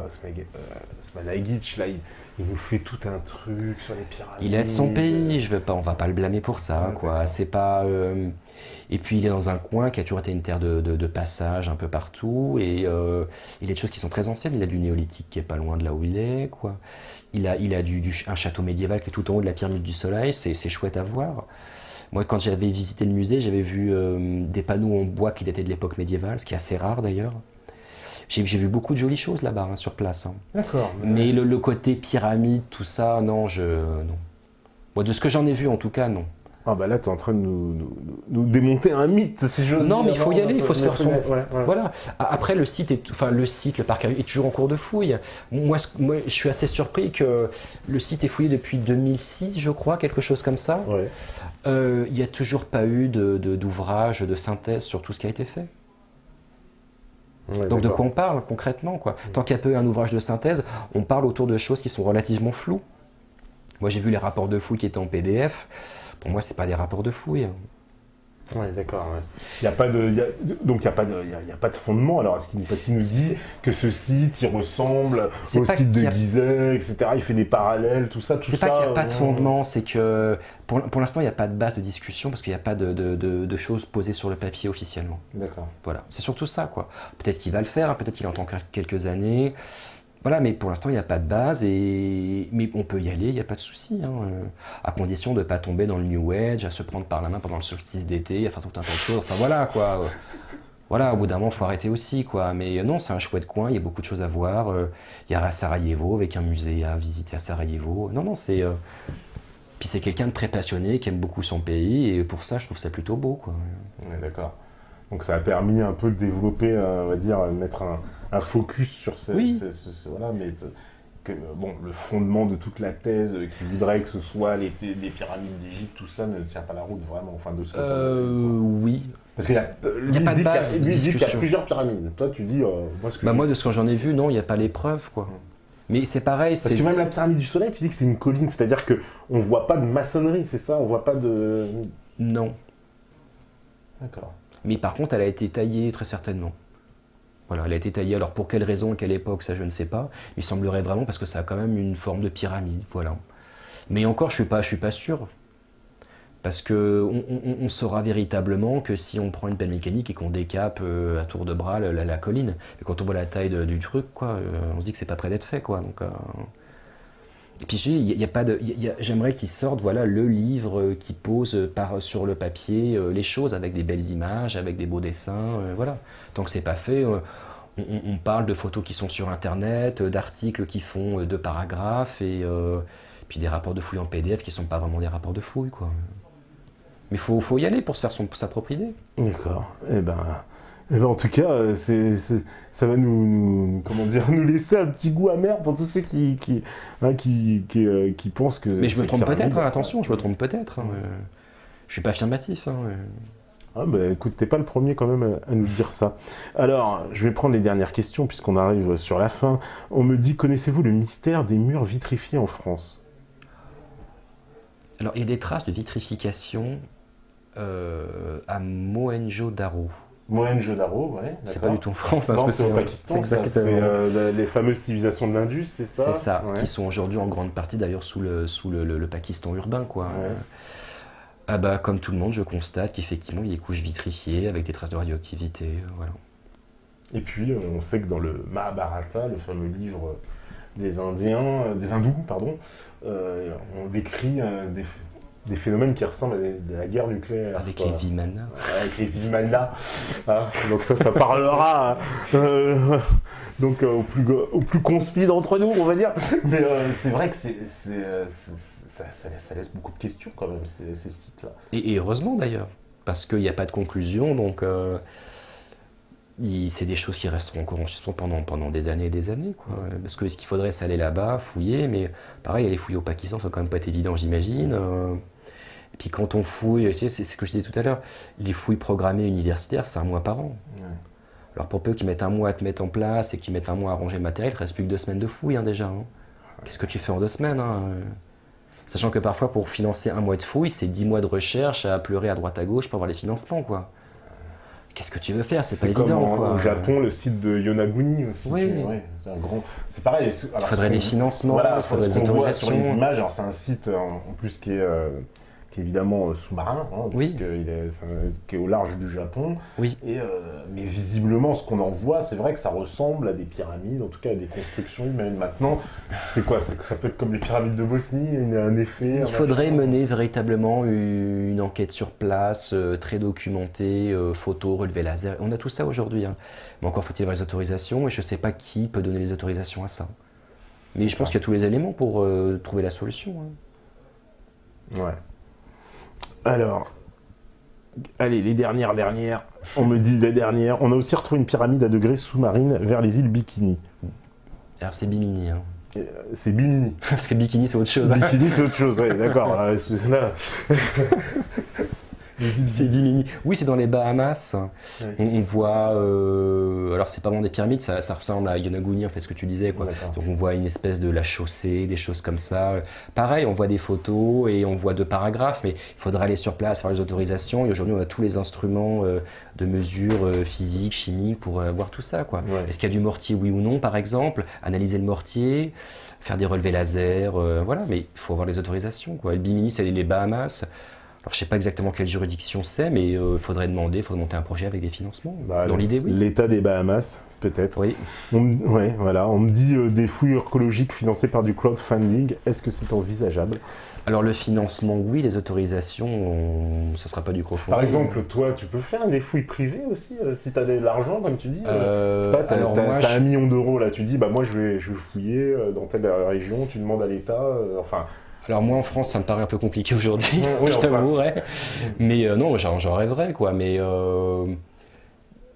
Osmanagic, là, il nous fait tout un truc sur les pyramides. Il aide son pays, on va pas le blâmer pour ça, quoi. C'est pas. Et puis il est dans un coin qui a toujours été une terre de passage un peu partout, et il a des choses qui sont très anciennes. Il a du néolithique qui est pas loin de là où il est, quoi. Il a un château médiéval qui est tout en haut de la pyramide du Soleil, c'est chouette à voir. Moi, quand j'avais visité le musée, j'avais vu des panneaux en bois qui dataient de l'époque médiévale, ce qui est assez rare d'ailleurs. J'ai vu beaucoup de jolies choses là-bas, sur place. D'accord. Mais le côté pyramide, tout ça, non, non. Moi, de ce que j'en ai vu, en tout cas, non. Ah bah là, tu es en train de nous démonter un mythe, si j'ose dire. Non, mais il faut y aller, il faut se faire son... Ouais. Voilà. Après, le parc est toujours en cours de fouille. Moi, je suis assez surpris que le site est fouillé depuis 2006, je crois, quelque chose comme ça. Ouais. Il n'y a toujours pas eu d'ouvrage, de synthèse sur tout ce qui a été fait. Ouais, donc de quoi on parle concrètement, quoi. Tant qu'il y a peu un ouvrage de synthèse, on parle autour de choses qui sont relativement floues. Moi, j'ai vu les rapports de fouille qui étaient en PDF. Pour moi, c'est pas des rapports de fouille. Oui, d'accord. Ouais. Donc, il n'y a pas de fondement. Alors, parce qu'il nous dit que ce site, il ressemble au site de Gizeh, etc. Il fait des parallèles, tout ça. C'est pas qu'il n'y a pas de fondement, c'est que pour l'instant, il n'y a pas de base de discussion parce qu'il n'y a pas de choses posées sur le papier officiellement. D'accord. Voilà, c'est surtout ça, quoi. Peut-être qu'il va le faire, peut-être qu'il entend quelques années. Voilà, mais pour l'instant, il n'y a pas de base, mais on peut y aller, il n'y a pas de souci, à condition de ne pas tomber dans le New Age, à se prendre par la main pendant le solstice d'été, à faire tout un tas de choses, enfin voilà, quoi. Voilà, au bout d'un moment, il faut arrêter aussi, quoi. Mais non, c'est un chouette coin, il y a beaucoup de choses à voir. Il y a Sarajevo, avec un musée à visiter à Sarajevo. Non, c'est... Puis c'est quelqu'un de très passionné, qui aime beaucoup son pays, et pour ça, je trouve ça plutôt beau, quoi. Ouais, d'accord. Donc ça a permis un peu de développer, on va dire, mettre un focus sur voilà, mais bon, le fondement de toute la thèse qui voudrait que ce soit les pyramides d'Égypte, tout ça ne tient pas la route vraiment, enfin de ce côté. Oui. Parce qu'il y a pas de base. Lui dit qu'il y a plusieurs pyramides. Toi, tu dis, moi, de ce que j'en ai vu, non, il n'y a pas les preuves, quoi. Mais c'est pareil. Parce que même la pyramide du Soleil, tu dis que c'est une colline, c'est-à-dire qu'on ne voit pas de maçonnerie, c'est ça? On ne voit pas de... Non. D'accord. Mais par contre, elle a été taillée très certainement. Voilà, elle a été taillée. Alors pour quelle raison, à quelle époque, ça je ne sais pas. Il semblerait vraiment parce que ça a quand même une forme de pyramide, voilà. Mais encore, je suis pas sûr. Parce que on saura véritablement que si on prend une pelle mécanique et qu'on décape à tour de bras la colline, et quand on voit la taille du truc, quoi, on se dit que c'est pas près d'être fait, quoi. Donc, et puis j'aimerais qu'ils sortent, voilà, le livre qui pose sur le papier les choses avec des belles images, avec des beaux dessins, voilà. Tant que c'est pas fait, on parle de photos qui sont sur internet, d'articles qui font 2 paragraphes et puis des rapports de fouille en PDF qui sont pas vraiment des rapports de fouille, quoi. Mais faut y aller pour se faire sa propre idée. D'accord. Eh ben, en tout cas, ça va nous laisser un petit goût amer pour tous ceux qui pensent que... Mais je me trompe peut-être, attention, je me trompe peut-être. Je suis pas affirmatif. Ah bah écoute, t'es pas le premier quand même à nous dire ça. Alors, je vais prendre les dernières questions puisqu'on arrive sur la fin. On me dit, connaissez-vous le mystère des murs vitrifiés en France? Alors, il y a des traces de vitrification à Mohenjo-Daro. Mohenjo-Daro, ouais. C'est pas du tout en France. Non, c'est au Pakistan, c'est les fameuses civilisations de l'Indus, c'est ça? C'est ça, ouais. Qui sont aujourd'hui en grande partie d'ailleurs sous le Pakistan urbain, quoi. Ouais. Ah bah, comme tout le monde, je constate qu'effectivement, il y a des couches vitrifiées avec des traces de radioactivité, voilà. Et puis, on sait que dans le Mahabharata, le fameux livre des hindous, pardon, on décrit des phénomènes qui ressemblent à la guerre nucléaire. Avec les Vimana. Avec les Vimana. Hein, donc ça parlera donc, au plus conspi d'entre nous, on va dire. Mais c'est vrai que ça laisse beaucoup de questions quand même, ces sites-là. Et heureusement d'ailleurs, parce qu'il n'y a pas de conclusion, donc c'est des choses qui resteront encore en suspens pendant des années et des années, quoi. Parce que ce qu'il faudrait, c'est aller là-bas, fouiller, mais pareil, aller fouiller au Pakistan, ça va quand même pas être évident, j'imagine. Et puis quand on fouille, tu sais, c'est ce que je disais tout à l'heure, les fouilles programmées universitaires, c'est 1 mois par an. Ouais. Alors pour peu qu'ils mettent 1 mois à te mettre en place et qu'ils mettent 1 mois à ranger le matériel, il ne reste plus que 2 semaines de fouille déjà. Ouais. Qu'est-ce que tu fais en 2 semaines, Sachant que parfois, pour financer 1 mois de fouille, c'est 10 mois de recherche à pleurer à droite à gauche pour avoir les financements, quoi. Qu'est-ce que tu veux faire? C'est pas évident, quoi. Au Japon, le site de Yonaguni aussi. Oui. C'est un grand... C'est pareil. Alors, il faudrait des financements, voilà, il faudrait des autorisations. Sur les images, alors c'est un site en plus qui est qui est évidemment sous-marin, hein, oui. qui est au large du Japon. Oui. Mais visiblement, ce qu'on en voit, c'est vrai que ça ressemble à des pyramides, en tout cas à des constructions humaines. Maintenant, c'est quoi? Ça peut être comme les pyramides de Bosnie, un effet. Il faudrait mener véritablement une enquête sur place, très documentée, photos, relevés laser. On a tout ça aujourd'hui, hein. Mais encore faut-il avoir les autorisations, et je ne sais pas qui peut donner les autorisations à ça. Mais je pense qu'il y a tous les éléments pour trouver la solution, hein. Ouais. Alors, allez, les dernières. On me dit les dernières. On a aussi retrouvé une pyramide à degrés sous-marine vers les îles Bikini. Alors c'est Bimini, hein. C'est Bimini. Parce que Bikini, c'est autre chose. Bikini, c'est autre chose, oui, d'accord. Là. C'est Bimini. Oui, c'est dans les Bahamas. Ouais. On voit. Alors, c'est pas vraiment des pyramides, ça ressemble à Yonaguni, en fait, ce que tu disais, quoi. Donc, on voit une espèce de la chaussée, des choses comme ça. Pareil, on voit des photos et on voit 2 paragraphes, mais il faudra aller sur place, faire les autorisations. Et aujourd'hui, on a tous les instruments de mesure physique, chimique pour voir tout ça, quoi. Ouais. Est-ce qu'il y a du mortier, oui ou non, par exemple? Analyser le mortier, faire des relevés laser, voilà. Mais il faut avoir les autorisations, quoi. Le Bimini, c'est les Bahamas. Alors, je ne sais pas exactement quelle juridiction c'est, mais il faudrait monter un projet avec des financements. Dans l'idée, oui. L'État des Bahamas, peut-être. Oui. Ouais, voilà. On me dit des fouilles archéologiques financées par du crowdfunding. Est-ce que c'est envisageable? Alors, le financement, oui. Les autorisations, ce ne sera pas du crowdfunding. Par exemple, toi, tu peux faire des fouilles privées aussi, si tu as de l'argent, comme tu dis. Tu as 1 million d'euros, là, tu dis, bah, moi, je vais fouiller dans telle région, tu demandes à l'État, enfin... Alors moi en France ça me paraît un peu compliqué aujourd'hui, oui, je t'avouerais. Mais non, j'en rêverais quoi. Mais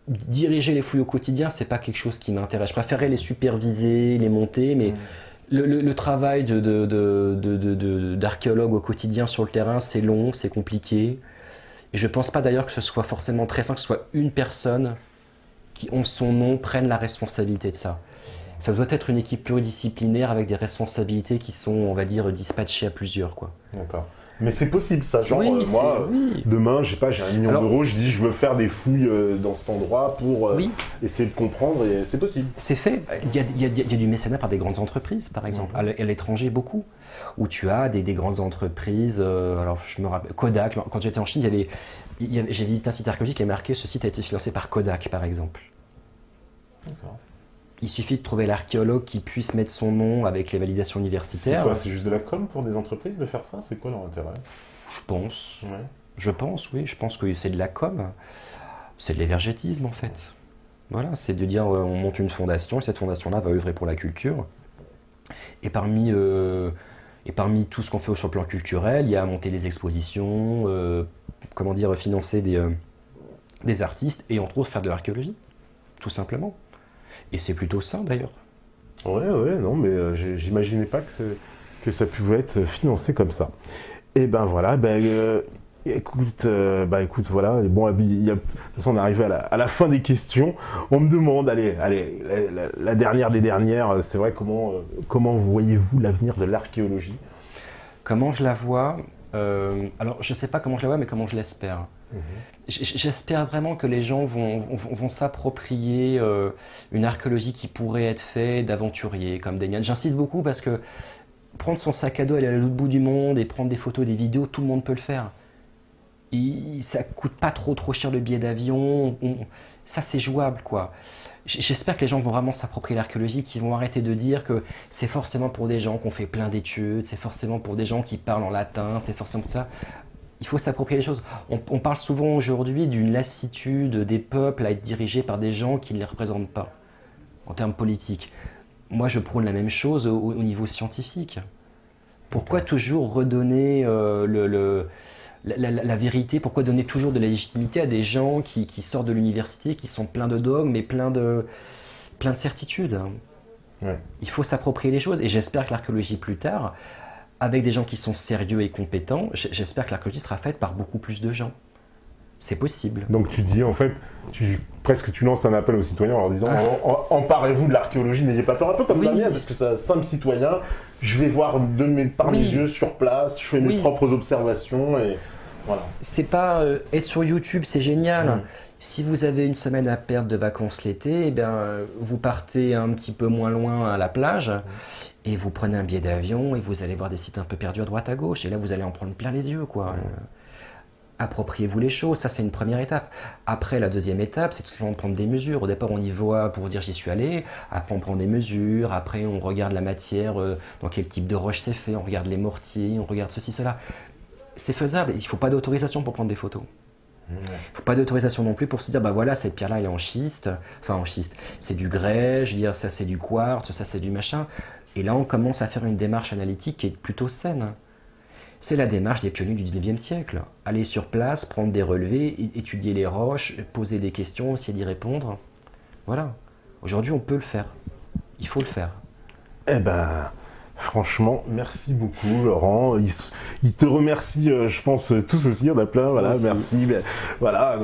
diriger les fouilles au quotidien, c'est pas quelque chose qui m'intéresse. Je préférerais les superviser, les monter, mais le travail d'archéologue au quotidien sur le terrain, c'est long, c'est compliqué. Et je pense pas d'ailleurs que ce soit forcément très simple, que ce soit une personne qui, en son nom, prenne la responsabilité de ça. Ça doit être une équipe pluridisciplinaire avec des responsabilités qui sont, on va dire, dispatchées à plusieurs, quoi. D'accord. Mais c'est possible, ça. Genre, oui, moi, demain, je sais pas, j'ai 1 million d'euros, je dis, je veux faire des fouilles dans cet endroit pour essayer de comprendre, et c'est possible. C'est fait. Il y a du mécénat par des grandes entreprises, par exemple. À l'étranger, beaucoup. Où tu as des grandes entreprises. Alors, je me rappelle, Kodak. Quand j'étais en Chine, j'ai visité un site archéologique qui est marqué, ce site a été financé par Kodak, par exemple. D'accord. Il suffit de trouver l'archéologue qui puisse mettre son nom avec les validations universitaires. C'est quoi? C'est juste de la com pour des entreprises de faire ça? C'est quoi leur intérêt? Je pense. Ouais. Je pense, oui. Je pense que c'est de la com. C'est de l'évergétisme, en fait. Voilà, c'est de dire on monte une fondation et cette fondation-là va œuvrer pour la culture. Et parmi tout ce qu'on fait sur le plan culturel, il y a à monter des expositions, financer des artistes et entre autres faire de l'archéologie, tout simplement. Et c'est plutôt ça d'ailleurs. Ouais, non, mais j'imaginais pas que ça pouvait être financé comme ça. Et ben voilà, écoute, voilà. Et bon, de toute façon, on est arrivé à la fin des questions. On me demande, allez, la dernière des dernières, c'est vrai, comment voyez-vous l'avenir de l'archéologie? Comment je la vois? Alors, je ne sais pas comment je la vois, mais comment je l'espère. J'espère vraiment que les gens vont s'approprier une archéologie qui pourrait être faite d'aventuriers comme Damien. J'insiste beaucoup parce que prendre son sac à dos, aller à l'autre bout du monde et prendre des photos, des vidéos, tout le monde peut le faire. Et ça coûte pas trop cher le billet d'avion, ça c'est jouable quoi. J'espère que les gens vont vraiment s'approprier l'archéologie, qu'ils vont arrêter de dire que c'est forcément pour des gens qui ont fait plein d'études, c'est forcément pour des gens qui parlent en latin, c'est forcément pour ça. Il faut s'approprier les choses. On parle souvent aujourd'hui d'une lassitude des peuples à être dirigés par des gens qui ne les représentent pas, en termes politiques. Moi, je prône la même chose au niveau scientifique. Pourquoi toujours redonner la vérité? Pourquoi donner toujours de la légitimité à des gens qui sortent de l'université, qui sont pleins de dogmes et pleins de certitudes? Ouais. Il faut s'approprier les choses. Et j'espère que l'archéologie plus tard, avec des gens qui sont sérieux et compétents, j'espère que l'archéologie sera faite par beaucoup plus de gens. C'est possible. Donc tu dis, en fait, tu lances un appel aux citoyens en leur disant emparez-vous de l'archéologie, n'ayez pas peur, un peu comme Damien, parce que c'est un simple citoyen, je vais voir par mes yeux sur place, je fais mes propres observations et voilà. C'est pas être sur YouTube, c'est génial. Si vous avez une semaine à perdre de vacances l'été, eh bien, vous partez un petit peu moins loin à la plage Et vous prenez un billet d'avion et vous allez voir des sites un peu perdus à droite à gauche. Et là, vous allez en prendre plein les yeux, quoi. Appropriez-vous les choses, ça c'est une première étape. Après, la deuxième étape, c'est tout simplement de prendre des mesures. Au départ, on y va pour dire j'y suis allé. Après, on prend des mesures. Après, on regarde la matière, dans quel type de roche c'est fait. On regarde les mortiers, on regarde ceci, cela. C'est faisable. Il ne faut pas d'autorisation pour prendre des photos. Il ne faut pas d'autorisation non plus pour se dire, bah voilà, cette pierre-là, elle est en schiste. Enfin, en schiste. C'est du grès, je veux dire, ça c'est du quartz, ça c'est du machin. Et là, on commence à faire une démarche analytique qui est plutôt saine. C'est la démarche des pionniers du 19e siècle. Aller sur place, prendre des relevés, étudier les roches, poser des questions, essayer d'y répondre. Voilà. Aujourd'hui, on peut le faire. Il faut le faire. Eh ben, franchement, merci beaucoup, Laurent. Il te remercie, je pense, tous aussi. Il y en a plein. Voilà, merci. Mais, voilà.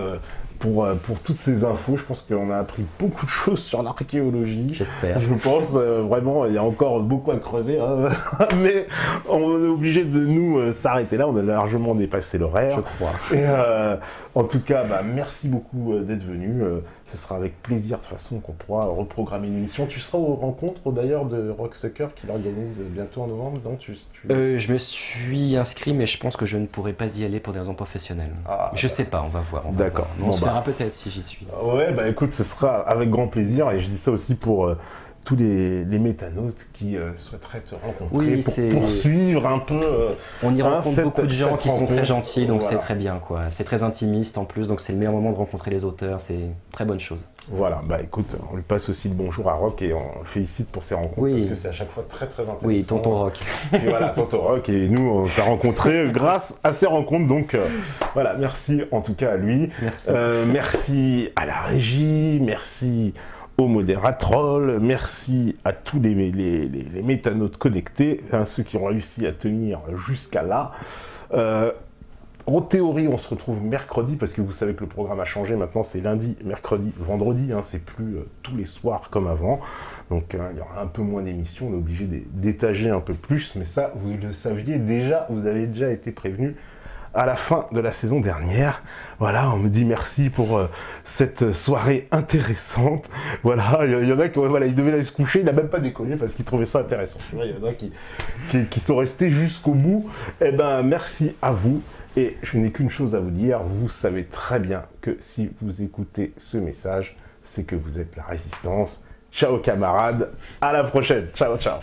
Pour toutes ces infos, je pense qu'on a appris beaucoup de choses sur l'archéologie. J'espère. Je pense vraiment, il y a encore beaucoup à creuser, hein, mais on est obligé de nous s'arrêter là. On a largement dépassé l'horaire. Je crois. Et en tout cas, bah, merci beaucoup d'être venu. Ce sera avec plaisir de toute façon qu'on pourra reprogrammer une émission. Tu seras aux rencontres d'ailleurs de Rocksucker qui l'organise bientôt en novembre, non Je me suis inscrit, mais je pense que je ne pourrai pas y aller pour des raisons professionnelles. Je sais pas, on va voir. D'accord. On se verra peut-être si j'y suis. Ouais, bah écoute, ce sera avec grand plaisir et je dis ça aussi pour tous les métanautes qui souhaiteraient te rencontrer pour poursuivre un peu. On y rencontre beaucoup de gens qui sont très gentils, donc c'est très bien, quoi. C'est très intimiste en plus, donc c'est le meilleur moment de rencontrer les auteurs, c'est une très bonne chose. Voilà, bah écoute, on lui passe aussi le bonjour à Rock et on le félicite pour ses rencontres parce que c'est à chaque fois très très intéressant. Oui, Tonton Rock. Et voilà, Tonton Rock, et nous on t'a rencontré grâce à ces rencontres, donc voilà, merci en tout cas à lui. Merci. Merci à la régie, merci au modératrol, merci à tous les métanautes connectés, hein, ceux qui ont réussi à tenir jusqu'à là. En théorie, on se retrouve mercredi, parce que vous savez que le programme a changé, maintenant c'est lundi, mercredi, vendredi, hein, c'est plus tous les soirs comme avant, donc il y aura un peu moins d'émissions, on est obligé d'étager un peu plus, mais ça, vous le saviez déjà, vous avez déjà été prévenus à la fin de la saison dernière. Voilà, on me dit merci pour cette soirée intéressante. Voilà, il y en a qui, voilà, il devait aller se coucher, il n'a même pas décollé parce qu'il trouvait ça intéressant. Il y en a qui sont restés jusqu'au bout. Eh ben, merci à vous. Et je n'ai qu'une chose à vous dire, vous savez très bien que si vous écoutez ce message, c'est que vous êtes la résistance. Ciao camarades, à la prochaine. Ciao, ciao.